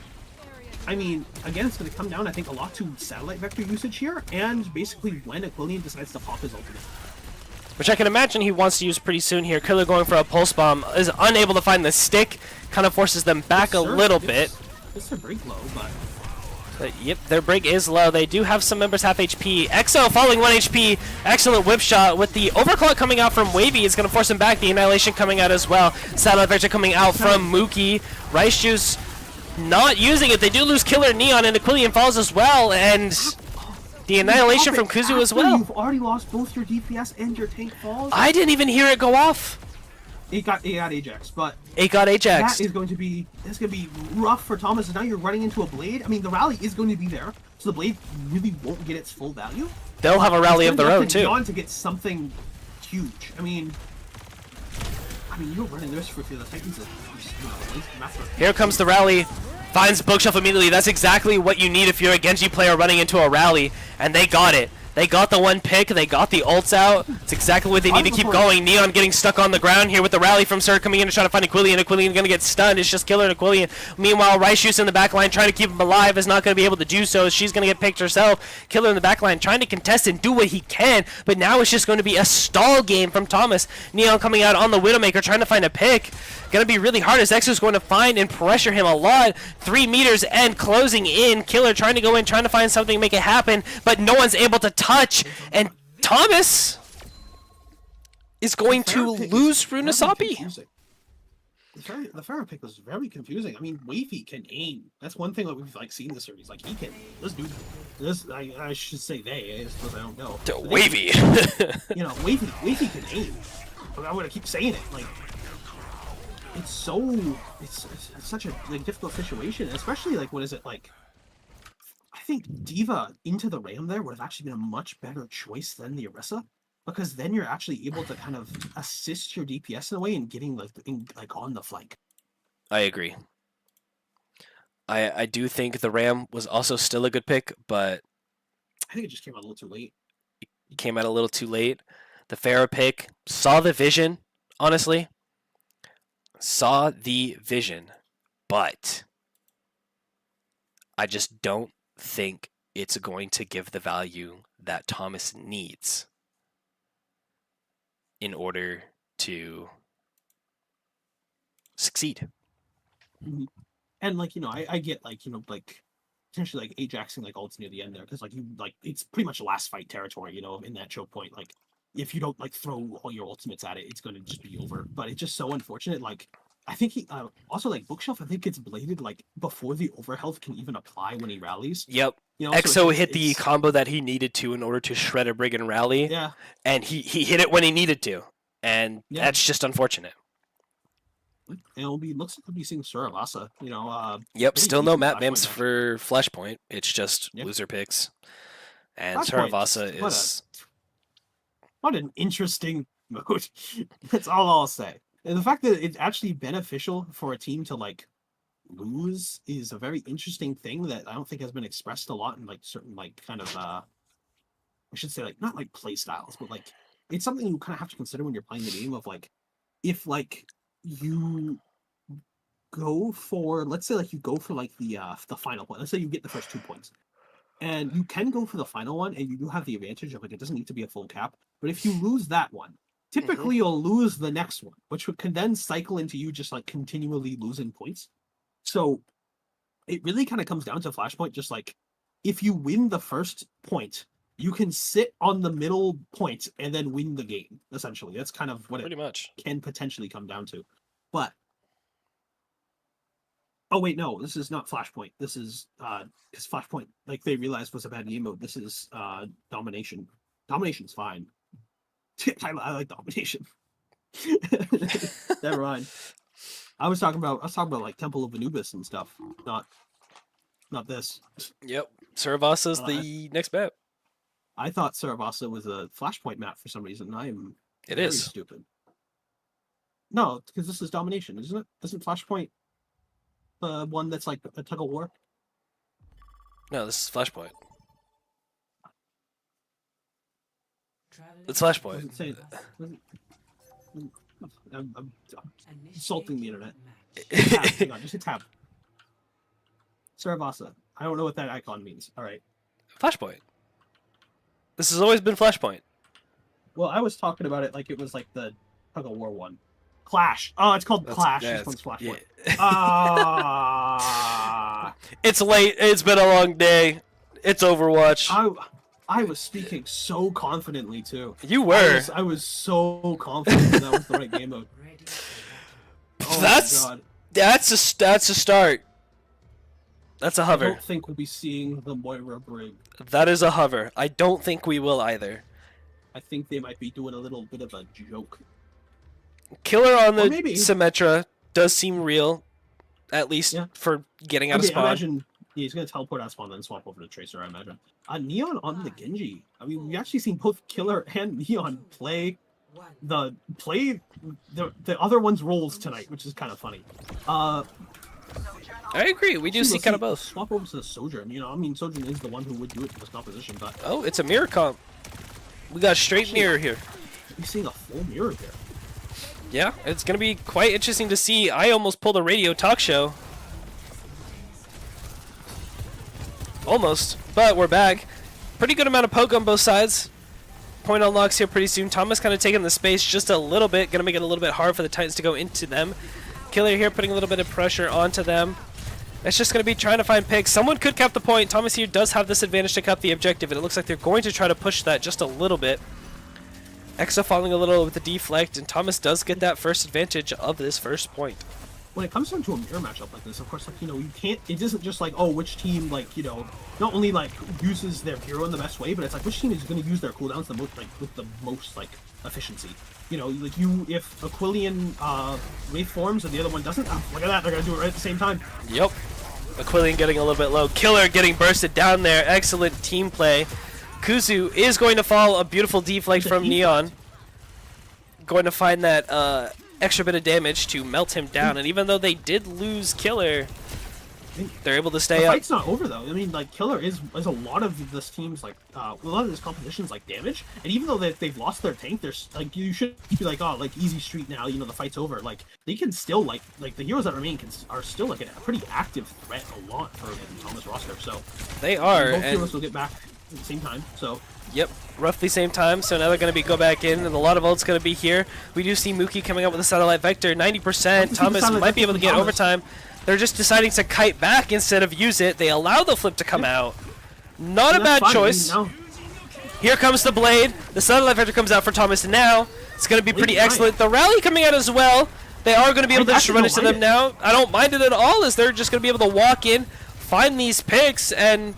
Speaker 1: I mean, again, it's going to come down, I think, a lot to satellite vector usage here, and basically when Aquilian decides to pop his ultimate.
Speaker 2: Which I can imagine he wants to use pretty soon here. Killer going for a pulse bomb, is unable to find the stick, kind of forces them back a little bit.
Speaker 1: It's a break low, but
Speaker 2: yep, their break is low. They do have some members half HP. Exo falling 1 HP. Excellent whip shot with the overclock coming out from Wavy. Is going to force him back. The annihilation coming out as well. Satellite vector coming out from Mookie. Rice Juice not using it. They do lose Killer Neon, and Aquilian falls as well, and the annihilation from Kuzu as well.
Speaker 1: You've already lost both your DPS and your tank falls.
Speaker 2: I didn't even hear it go off.
Speaker 1: It got Ajax, but
Speaker 2: it got Ajax.
Speaker 1: That's going to be rough for Thomas. And now you're running into a blade. I mean, the rally is going to be there, so the blade really won't get its full value.
Speaker 2: They'll have a rally of their own too.
Speaker 1: On to get something huge. I mean, you're running this for the Titans.
Speaker 2: Here comes the rally. Finds Bookshelf immediately. That's exactly what you need if you're a Genji player running into a rally. And they got it. They got the one pick. They got the ults out. It's exactly what they need to keep going. Neon getting stuck on the ground here with the rally from Sir coming in to try to find Aquilian. Aquilian going to get stunned. It's just Killer and Aquilian. Meanwhile, Rice Juice in the back line trying to keep him alive is not going to be able to do so. She's going to get picked herself. Killer in the back line trying to contest and do what he can. But now it's just going to be a stall game from Thomas. Neon coming out on the Widowmaker trying to find a pick. Going to be really hard as Exo's going to find and pressure him a lot. 3 meters and closing in. Killer trying to go in, trying to find something, make it happen, but no one's able to touch. And Thomas is going to lose Runasapi.
Speaker 1: The Pharah pick was very confusing. I mean, Wavy can aim. That's one thing that we've seen this series. Like he can. This dude. This I should say they. I suppose I don't know.
Speaker 2: Wavy.
Speaker 1: You know, Wavy can aim. I'm gonna keep saying it. Like. It's such a difficult situation, especially what is it like? I think D.Va into the Ram there would have actually been a much better choice than the Orisa. because then you're actually able to kind of assist your DPS in a way and getting like on the flank.
Speaker 2: I agree. I do think the Ram was also still a good pick, but
Speaker 1: I think it just came out a little too late.
Speaker 2: it came out a little too late. The Pharah pick, saw the vision, honestly. Saw the vision, but I just don't think it's going to give the value that Thomas needs in order to succeed.
Speaker 1: Mhm. And like, I get like, like potentially like Ajaxing like ults near the end there, because like it's pretty much last fight territory, in that choke point. Like if you don't like throw all your ultimates at it, it's gonna just be over. But it's just so unfortunate. Like I think he also like Bookshelf, I think gets bladed like before the overhealth can even apply when he rallies.
Speaker 2: Yep.
Speaker 1: So
Speaker 2: EXO hit the combo that he needed to in order to shred a Brigand rally.
Speaker 1: Yeah.
Speaker 2: And he hit it when he needed to. And
Speaker 1: Yeah.
Speaker 2: that's just unfortunate.
Speaker 1: And looks like we'll be seeing Suravasa,
Speaker 2: Yep,
Speaker 1: pretty
Speaker 2: still no
Speaker 1: decent
Speaker 2: map
Speaker 1: Flashpoint
Speaker 2: names
Speaker 1: match.
Speaker 2: for Flashpoint. It's just
Speaker 1: Yep.
Speaker 2: loser picks. And
Speaker 1: Flashpoint,
Speaker 2: Saravasa
Speaker 1: what
Speaker 2: is...
Speaker 1: What an interesting mode. That's all I'll say. And the fact that it's actually beneficial for a team to like lose is a very interesting thing that I don't think has been expressed a lot in like certain like kind of I should say like not like play styles, but like it's something you kind of have to consider when you're playing the game of like if like you go for let's say like you go for like the final point. Let's say you get the first 2 points. And you can go for the final one, and you do have the advantage of like it doesn't need to be a full cap. But if you lose that one, typically you'll can the next one, which can then cycle into you just like continually losing points. So it really kind of comes down to Flashpoint. Just like if you win the first point, you can sit on the middle point and then win the game. Essentially, that's kind of what
Speaker 2: Pretty
Speaker 1: it
Speaker 2: much.
Speaker 1: can potentially come down to. But oh wait, no, this is not Flashpoint. This is because Flashpoint, like they realized was a bad game mode. This is Domination. Domination's fine. I like Domination. Never mind. I was talking about like Temple of Anubis and stuff, not this.
Speaker 2: Yep. Saravasa's the next map.
Speaker 1: I thought Saravasa was a Flashpoint map for some reason.
Speaker 2: It
Speaker 1: very
Speaker 2: is.
Speaker 1: stupid. No, because this is Domination, isn't it? Isn't Flashpoint the one that's like a tug of war?
Speaker 2: No, this is Flashpoint.
Speaker 3: Traveling
Speaker 2: It's Flashpoint.
Speaker 1: Doesn't say I'm insulting the internet. Tab, hang on, just hit tab. Saravasa. I don't know what that icon means. All right.
Speaker 2: Flashpoint. This has always been Flashpoint.
Speaker 1: Well, I was talking about it like it was like the tug of war one. Clash. Oh, it's called Clash.
Speaker 2: yeah,
Speaker 1: This one's Flashpoint.
Speaker 2: yeah.
Speaker 1: Ah.
Speaker 2: It's late. It's been a long day. It's Overwatch.
Speaker 1: I was speaking so confidently too.
Speaker 2: You were.
Speaker 1: I was so confident that was the right game mode.
Speaker 3: ready.
Speaker 1: Oh
Speaker 2: That's-
Speaker 1: my god.
Speaker 2: That's a start. That's a
Speaker 1: I
Speaker 2: hover.
Speaker 1: don't think we'll be seeing the Moira Brig.
Speaker 2: That is a hover. I don't think we will either.
Speaker 1: I think they might be doing a little bit of a joke.
Speaker 2: Killer on
Speaker 1: Or
Speaker 2: the
Speaker 1: maybe.
Speaker 2: Symmetra does seem real, at least
Speaker 1: Yeah.
Speaker 2: for getting out of spawn.
Speaker 1: Imagine he's going to teleport out of spawn and then swap over to Tracer, I imagine. Neon on the Genji. I mean, we've actually seen both Killer and Neon play
Speaker 3: One.
Speaker 1: the other one's roles tonight, which is kind of funny.
Speaker 2: I agree. We do
Speaker 1: we'll
Speaker 2: see kind of both.
Speaker 1: Swap over to the Sojourn. I mean, Sojourn is the one who would do it in this composition, but
Speaker 2: Oh, it's a mirror comp. We got a straight mirror here.
Speaker 1: we're seeing a full mirror there.
Speaker 2: Yeah, it's going to be quite interesting to see. I almost pulled a radio talk show. Almost, but we're back. Pretty good amount of poke on both sides. Point unlocks here pretty soon. Thomas kind of taking the space just a little bit. Going to make it a little bit hard for the Titans to go into them. Killer here putting a little bit of pressure onto them. It's just going to be trying to find picks. Someone could cap the point. Thomas here does have this advantage to cap the objective, and it looks like they're going to try to push that just a little bit. Exa falling a little with the deflect, and Thomas does get that first advantage of this first point.
Speaker 1: When it comes down to a mirror matchup like this, of course, like, you can't, it isn't just like, oh, which team, like, not only, like, uses their hero in the best way, but it's like, which team is going to use their cooldowns the most, like, with the most, like, efficiency. Like, if Aquilian wave forms and the other one doesn't, look at that, they're going to do it right at the same time.
Speaker 2: Yep. Aquilian getting a little bit low. Killer getting bursted down there. Excellent team play Kuzu is going to fall. A beautiful deflect from Neon. Going to find that extra bit of damage to melt him down. And even though they did lose Killer, they're able to stay
Speaker 1: the
Speaker 2: up.
Speaker 1: fight's not over though. I mean, like Killer is a lot of this team's like a lot of this competition's like damage, and even though they've lost their tank, there's like you should be like, oh, like easy street now, you know, the fight's over. Like they can still like the heroes that remain are still like a pretty active threat a lot for Thomas roster. So
Speaker 2: They are.
Speaker 1: both
Speaker 2: And
Speaker 1: heroes will get back at the same time. So
Speaker 2: yep, roughly same time. So now they're going to go back in, and a lot of ults going to be here. We do see Mookie coming up with a satellite vector, 90%. Thomas might be able to get overtime. They're just deciding to kite back instead of use it. They allow the flip to come out. Not a bad choice.
Speaker 1: I mean,
Speaker 2: Here comes the blade. The satellite vector comes out for Thomas now. It's going to be pretty excellent. The rally coming out as well. They are going to be able to just run into them now. I don't mind it at all, as they're just going to be able to walk in, find these picks, and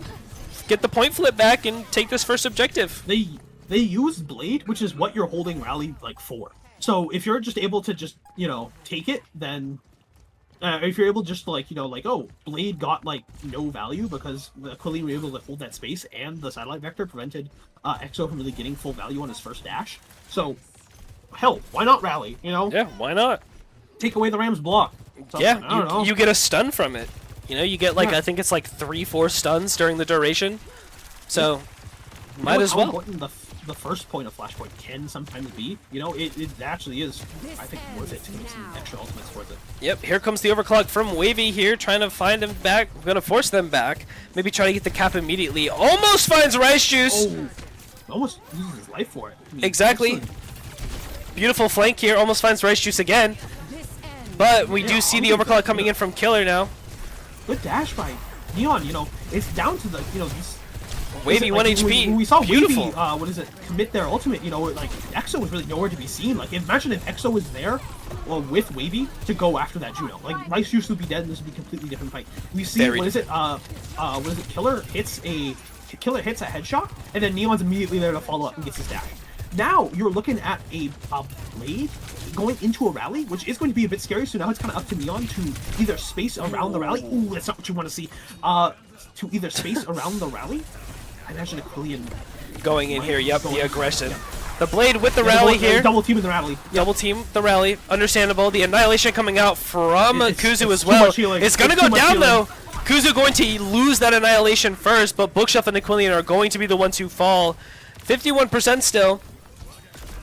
Speaker 2: get the point flip back and take this first objective.
Speaker 1: They use blade, which is what you're holding rally like for. So if you're just able to just, you know, take it, then if you're able just to like, you know, like, oh, blade got like no value because the Aquilian were able to hold that space, and the satellite vector prevented EXO from really getting full value on his first dash. So hell, why not rally? You know?
Speaker 2: Yeah, why not?
Speaker 1: Take away the Ram's block. So,
Speaker 2: Yeah,
Speaker 1: I don't know.
Speaker 2: you get a stun from it. You know, you get like,
Speaker 1: Yeah.
Speaker 2: I think it's like 3-4 stuns during the duration. So,
Speaker 1: You
Speaker 2: might
Speaker 1: know
Speaker 2: as
Speaker 1: how
Speaker 2: well.
Speaker 1: important the first point of Flashpoint can sometimes be. You know, it actually is, I think, worth it to get some extra ultimates worth it.
Speaker 2: Yep, here comes the overclock from Wavy here, trying to find him back. We're going to force them back. Maybe try to get the cap immediately. Almost finds Rice Juice.
Speaker 1: Oh, almost loses his life for it. I mean,
Speaker 2: Exactly.
Speaker 1: excellent.
Speaker 2: Beautiful flank here. Almost finds Rice Juice again. But we do see the overclock coming in from Killer now.
Speaker 1: Good dash by Neon. You know, it's down to the, you know, these.
Speaker 2: Wavy 1 HP.
Speaker 1: When we saw
Speaker 2: Beautiful.
Speaker 1: Wavy, commit their ultimate, you know, like, EXO was really nowhere to be seen. Like, imagine if EXO was there, well, with Wavy, to go after that Juno. Like, Rice Juice would be dead, and this would be a completely different fight. We see,
Speaker 2: Very
Speaker 1: what is it, Killer hits a headshot, and then Neon's immediately there to follow up and gets his dash. Now, you're looking at a blade going into a rally, which is going to be a bit scary, so now it's kind of up to Neon to either space around the rally. Ooh, that's not what you want to see. To either space around the rally. I imagine Aquilian
Speaker 2: Going in here, yep, the
Speaker 1: going-
Speaker 2: aggression.
Speaker 1: yeah.
Speaker 2: The blade with the rally here.
Speaker 1: Double team in the rally.
Speaker 2: Double team the rally. Understandable. The annihilation coming out from
Speaker 1: It's
Speaker 2: Kuzu as
Speaker 1: too
Speaker 2: well.
Speaker 1: much healing.
Speaker 2: It's going to
Speaker 1: It's
Speaker 2: go
Speaker 1: too much
Speaker 2: down
Speaker 1: healing.
Speaker 2: though. Kuzu going to lose that annihilation first, but Bookshelf and Aquilian are going to be the ones who fall. 51% still.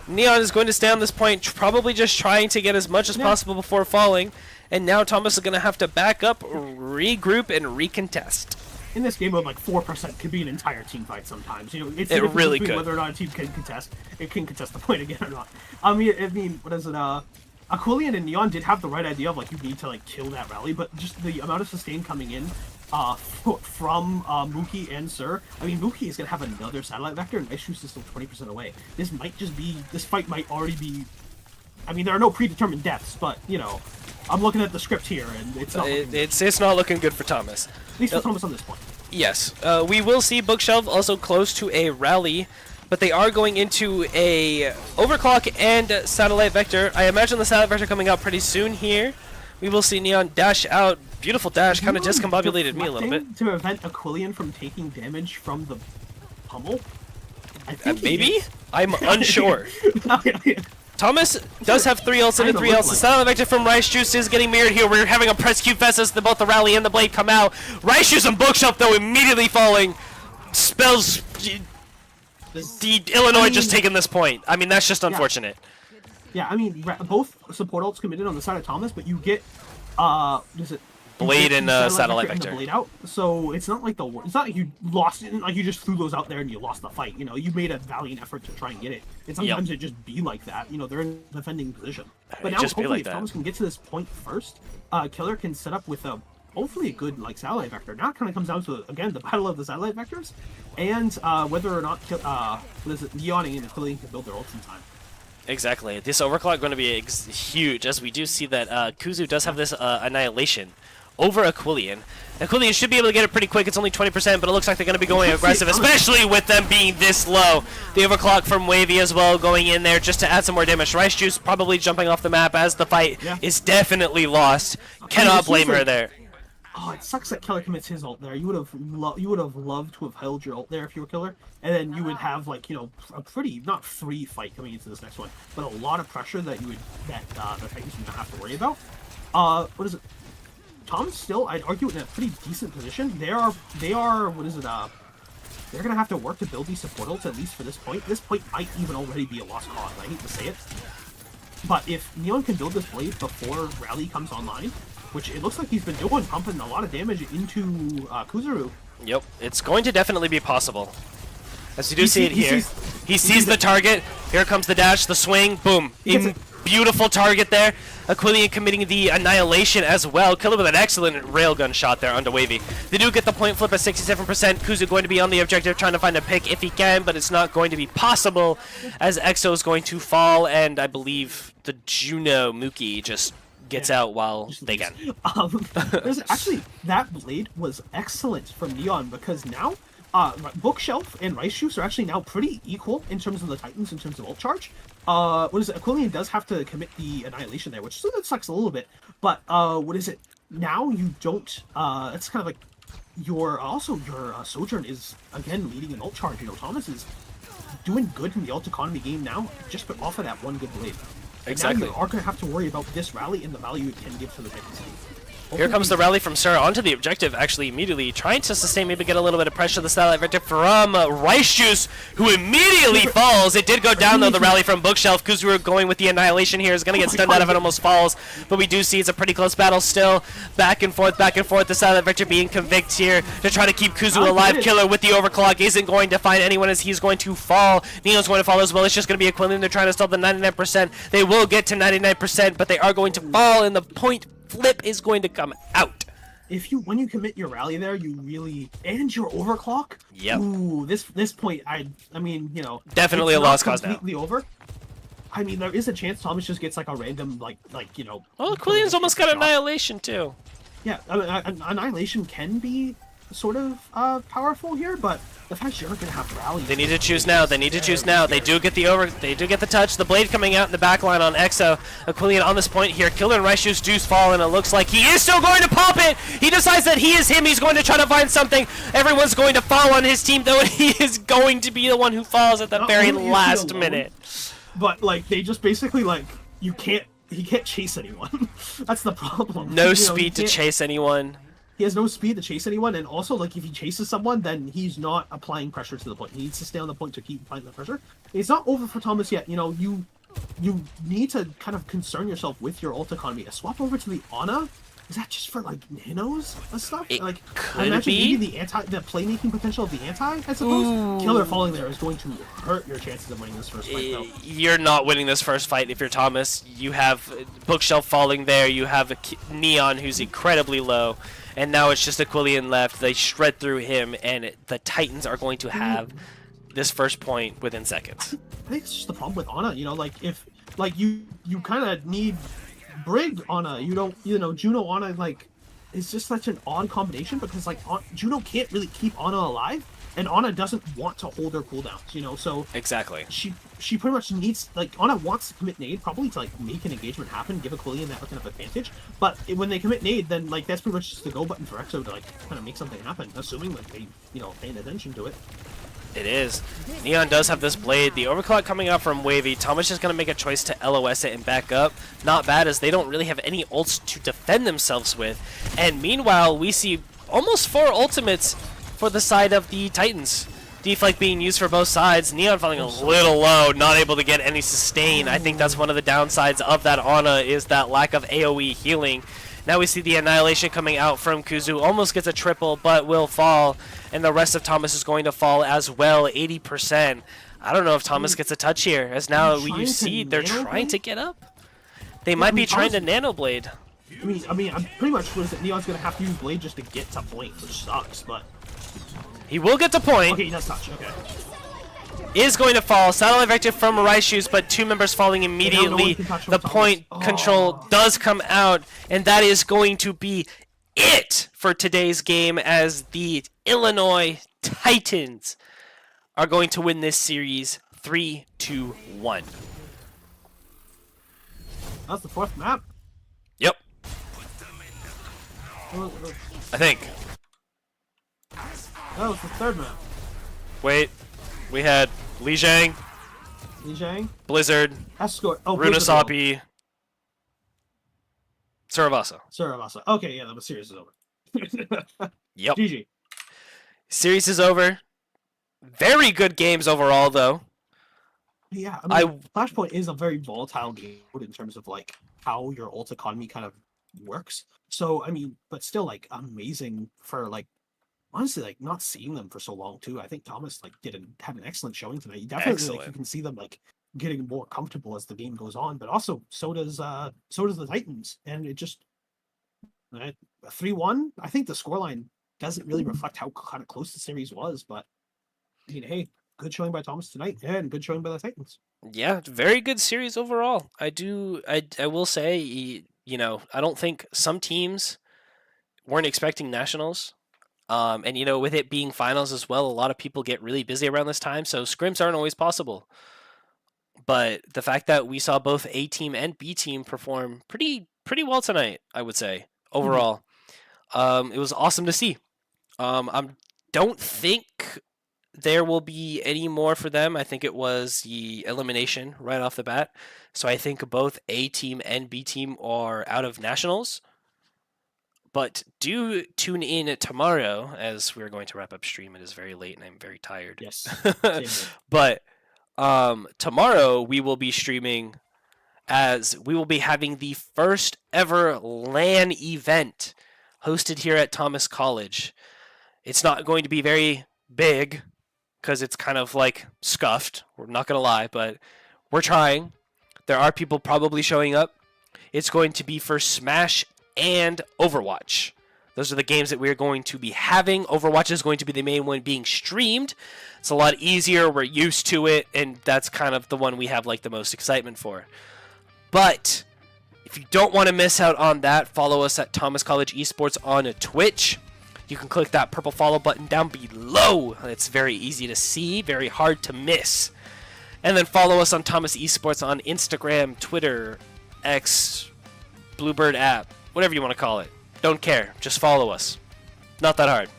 Speaker 2: Neon is going to stay on this point, probably just trying to get as much as possible before falling. And now Thomas is going to have to back up, regroup, and recontest.
Speaker 1: In this game mode, like 4% could be an entire team fight sometimes. You know, it's
Speaker 2: It
Speaker 1: the difference
Speaker 2: really
Speaker 1: between
Speaker 2: could.
Speaker 1: whether or not a team can contest. It can contest the point again or not. I mean, what is it? Aquilian and Neon did have the right idea of like you need to like kill that rally, but just the amount of sustain coming in from Mookie and Sir. I mean, Mookie is gonna have another satellite vector, and Issues is still 20% away. This fight might already be. I mean, there are no predetermined deaths, but you know, I'm looking at the script here, and it's not.
Speaker 2: It's not looking good for Thomas.
Speaker 1: At least for Thomas on this point.
Speaker 2: Yes, we will see Bookshelf also close to a rally, but they are going into a overclock and satellite vector. I imagine the satellite vector coming out pretty soon here. We will see Neon dash out. Beautiful dash, kind of discombobulated me a little bit.
Speaker 1: To prevent Aquilian from taking damage from the pummel? I think he
Speaker 2: Maybe?
Speaker 1: is.
Speaker 2: I'm unsure. Thomas does have 3 ults into 3 ults. The satellite vector from Rice Juice is getting mirrored here. We're having a press Q fest as both the rally and the blade come out. Rice Juice and Bookshelf, though, immediately falling. Spells. The Illinois just taking this point. I mean, that's just unfortunate.
Speaker 1: Yeah, I mean, both support ults committed on the side of Thomas, but you get, is it?
Speaker 2: Blade and satellite
Speaker 1: and
Speaker 2: vector.
Speaker 1: the blade out, so it's not like it's not like you lost it, like you just threw those out there and you lost the fight. You know, you made a valiant effort to try and get it. And sometimes it just be like that. You know, they're in a defending position. But now
Speaker 2: just be
Speaker 1: hopefully,
Speaker 2: like
Speaker 1: if
Speaker 2: that.
Speaker 1: Thomas can get to this point first, Killer can set up with a hopefully a good like satellite vector. Now it kind of comes down to again the battle of the satellite vectors, and whether or not Neon and Aquilian can build their ults in time.
Speaker 2: Exactly. This overclock going to be huge, as we do see that Kuzu does have this annihilation over Aquilian. Aquilian should be able to get it pretty quick. It's only 20%, but it looks like they're going to be going aggressive, especially with them being this low. The overclock from Wavy as well going in there just to add some more damage. Rice Juice probably jumping off the map as the fight is definitely lost. Cannot blame her there.
Speaker 1: Oh, it sucks that Killer commits his ult there. You would have loved to have held your ult there if you were Killer, and then you would have like a pretty not free fight coming into this next one, but a lot of pressure that the Titans would not have to worry about. What is it? Tom's still, I'd argue, in a pretty decent position. They are what is it? They're gonna have to work to build these support ults at least for this point. This point might even already be a lost cause. I hate to say it, but if Neon can build this blade before Rally comes online, which it looks like he's been doing, pumping a lot of damage into Kuzuru.
Speaker 2: Yep, it's going to definitely be possible. As you do see it here. He sees the target. Here comes the dash, the swing, boom. Beautiful target there. Aquilian committing the annihilation as well. Killer with an excellent railgun shot there onto Wavy. They do get the point flip at 67%. Kuzu going to be on the objective trying to find a pick if he can, but it's not going to be possible as EXO is going to fall, and I believe the Juno Mookie just gets out while they can.
Speaker 1: Actually, that blade was excellent from Neon because now Bookshelf and Rice Juice are actually now pretty equal in terms of the Titans, in terms of ult charge. What is it? Aquilian does have to commit the annihilation there, which sucks a little bit. But what is it? Now you don't. It's kind of like your Sojourn is again leading an ult charge. Thomas is doing good in the ult economy game now, just off of that one good blade.
Speaker 2: Exactly.
Speaker 1: Now you are going to have to worry about this rally and the value it can give to the Titans team.
Speaker 2: Here comes the rally from Sir onto the objective, actually immediately trying to sustain, maybe get a little bit of pressure. The satellite vector from Rice Juice, who immediately falls. It did go down, though, the rally from Bookshelf. Kuzuru going with the annihilation here is going to get stunned out of it, almost falls. But we do see it's a pretty close battle still. Back and forth, back and forth. The satellite vector being convict here to try to keep Kuzu alive. Killer with the overclock isn't going to find anyone as he's going to fall. Neo's going to fall as well. It's just going to be Aquilian. They're trying to stall the 99%. They will get to 99%, but they are going to fall, and the point flip is going to come out.
Speaker 1: When you commit your rally there, you really and your overclock.
Speaker 2: Yep.
Speaker 1: Ooh, this point, I mean,
Speaker 2: definitely a lost cause now.
Speaker 1: Completely over. I mean, there is a chance Thomas just gets like a random
Speaker 2: Oh, Aquilian's almost got annihilation too.
Speaker 1: Yeah, I mean, annihilation can be sort of powerful here, but the fact you're gonna have rallies.
Speaker 2: They need to choose now. They need to choose now. They do get the touch. The blade coming out in the back line on EXO. Aquilian on this point here. Killer and Rice Juice do fall, and it looks like he is still going to pop it. He decides that he is him. He's going to try to find something. Everyone's going to fall on his team, though, and he is going to be the one who falls at the very last minute.
Speaker 1: But like they just basically like he can't chase anyone. That's the problem.
Speaker 2: No speed to chase anyone.
Speaker 1: He has no speed to chase anyone, and also, like, if he chases someone, then he's not applying pressure to the point. He needs to stay on the point to keep applying the pressure. It's not over for Thomas yet. You need to kind of concern yourself with your ult economy. A swap over to the Ana, is that just for, like, nanos and stuff?
Speaker 2: It
Speaker 1: like,
Speaker 2: could
Speaker 1: I imagine
Speaker 2: be.
Speaker 1: maybe the playmaking potential of the anti, I suppose?
Speaker 2: Ooh.
Speaker 1: Killer falling there is going to hurt your chances of winning this first fight, though.
Speaker 2: You're not winning this first fight if you're Thomas. You have Bookshelf falling there. You have Neon, who's incredibly low. And now it's just Aquilian left. They shred through him, and the Titans are going to have this first point within seconds.
Speaker 1: I think it's just the problem with Ana. If you kind of need Brig Ana. You don't, Juno Ana, like, it's just such an odd combination because, like, Juno can't really keep Ana alive, and Ana doesn't want to hold her cooldowns, so...
Speaker 2: Exactly.
Speaker 1: She pretty much needs, like, Ana wants to commit nade, probably to, like, make an engagement happen, give Aquilian that kind of advantage, but when they commit nade, then, like, that's pretty much just the go button for EXO to, like, kind of make something happen, assuming, like, they, paying attention to it.
Speaker 2: It is. Neon does have this blade. The overclock coming out from Wavy. Thomas is going to make a choice to LOS it and back up. Not bad, as they don't really have any ults to defend themselves with. And meanwhile, we see almost 4 ultimates for the side of the Titans. Deflect being used for both sides. Neon falling a little low, not able to get any sustain. I think that's one of the downsides of that Ana, is that lack of AoE healing. Now we see the annihilation coming out from Kuzu. Almost gets a triple, but will fall. And the rest of Thomas is going to fall as well, 80%. I don't know if Thomas gets a touch here, as now you see they're trying to get up. They might be trying to nanoblade.
Speaker 1: I mean, I'm pretty much sure that Neon's going to have to use blade just to get to point, which sucks, but...
Speaker 2: He will get to point.
Speaker 1: Okay, he does touch, okay.
Speaker 2: Is going to fall. Satellite vector from Rice Juice, but 2 members falling immediately. The point control does come out, and that is going to be it for today's game, as the Illinois Titans are going to win this series 3-1.
Speaker 1: That's the 4th map.
Speaker 2: Yep. I think.
Speaker 1: Oh, it's the third map.
Speaker 2: Wait, we had Li Zhang,
Speaker 1: Li Zhang.
Speaker 2: Blizzard,
Speaker 1: That's score. Oh, Blizzard won.
Speaker 2: Runasapi, Suravasa.
Speaker 1: Suravasa. Okay, yeah, the series is over.
Speaker 2: Yep.
Speaker 1: GG.
Speaker 2: Series is over. Very good games overall, though.
Speaker 1: Yeah, I mean, Flashpoint is a very volatile game in terms of like how your ult economy kind of works. So I mean, but still like amazing for like honestly like not seeing them for so long too. I think Thomas like had an excellent showing tonight. You definitely like you can see them like getting more comfortable as the game goes on, but also so does the Titans, and it just 3-1. I think the scoreline doesn't really reflect how kind of close the series was, but I mean, hey, good showing by Thomas tonight, and good showing by the Titans.
Speaker 2: Yeah, very good series overall. I will say, you know, I don't think some teams weren't expecting nationals. And you know, with it being finals as well, a lot of people get really busy around this time, so scrims aren't always possible. But the fact that we saw both A team and B team perform pretty well tonight, I would say overall, it was awesome to see. I don't think there will be any more for them. I think it was the elimination right off the bat. So I think both A team and B team are out of nationals. But do tune in tomorrow, as we're going to wrap up stream. It is very late and I'm very tired.
Speaker 1: Yes.
Speaker 2: But tomorrow we will be streaming, as we will be having the first ever LAN event hosted here at Thomas College. It's not going to be very big because it's kind of like scuffed. We're not going to lie, but we're trying. There are people probably showing up. It's going to be for Smash and Overwatch. Those are the games that we're going to be having. Overwatch is going to be the main one being streamed. It's a lot easier. We're used to it, and that's kind of the one we have like the most excitement for. But if you don't want to miss out on that, follow us at Thomas College Esports on Twitch. You can click that purple follow button down below. It's very easy to see, very hard to miss. And then follow us on Thomas Esports on Instagram, Twitter, X, Bluebird app, whatever you want to call it. Don't care. Just follow us. Not that hard.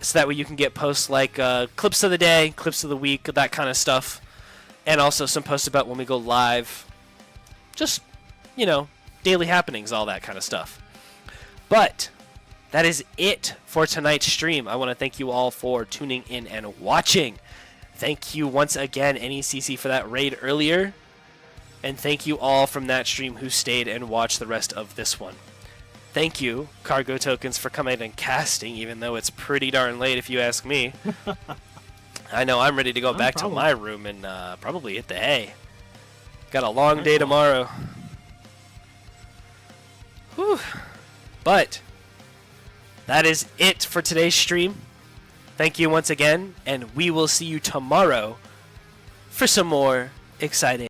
Speaker 2: So that way you can get posts like clips of the day, clips of the week, that kind of stuff. And also some posts about when we go live. Just, you know, daily happenings, all that kind of stuff. But that is it for tonight's stream. I want to thank you all for tuning in and watching. Thank you once again, NECC, for that raid earlier. And thank you all from that stream who stayed and watched the rest of this one. Thank you, Cargo Tokens, for coming and casting, even though it's pretty darn late if you ask me. I know I'm ready to go back to my room and probably hit the hay. Got a long day tomorrow. Whew. But that is it for today's stream. Thank you once again, and we will see you tomorrow for some more exciting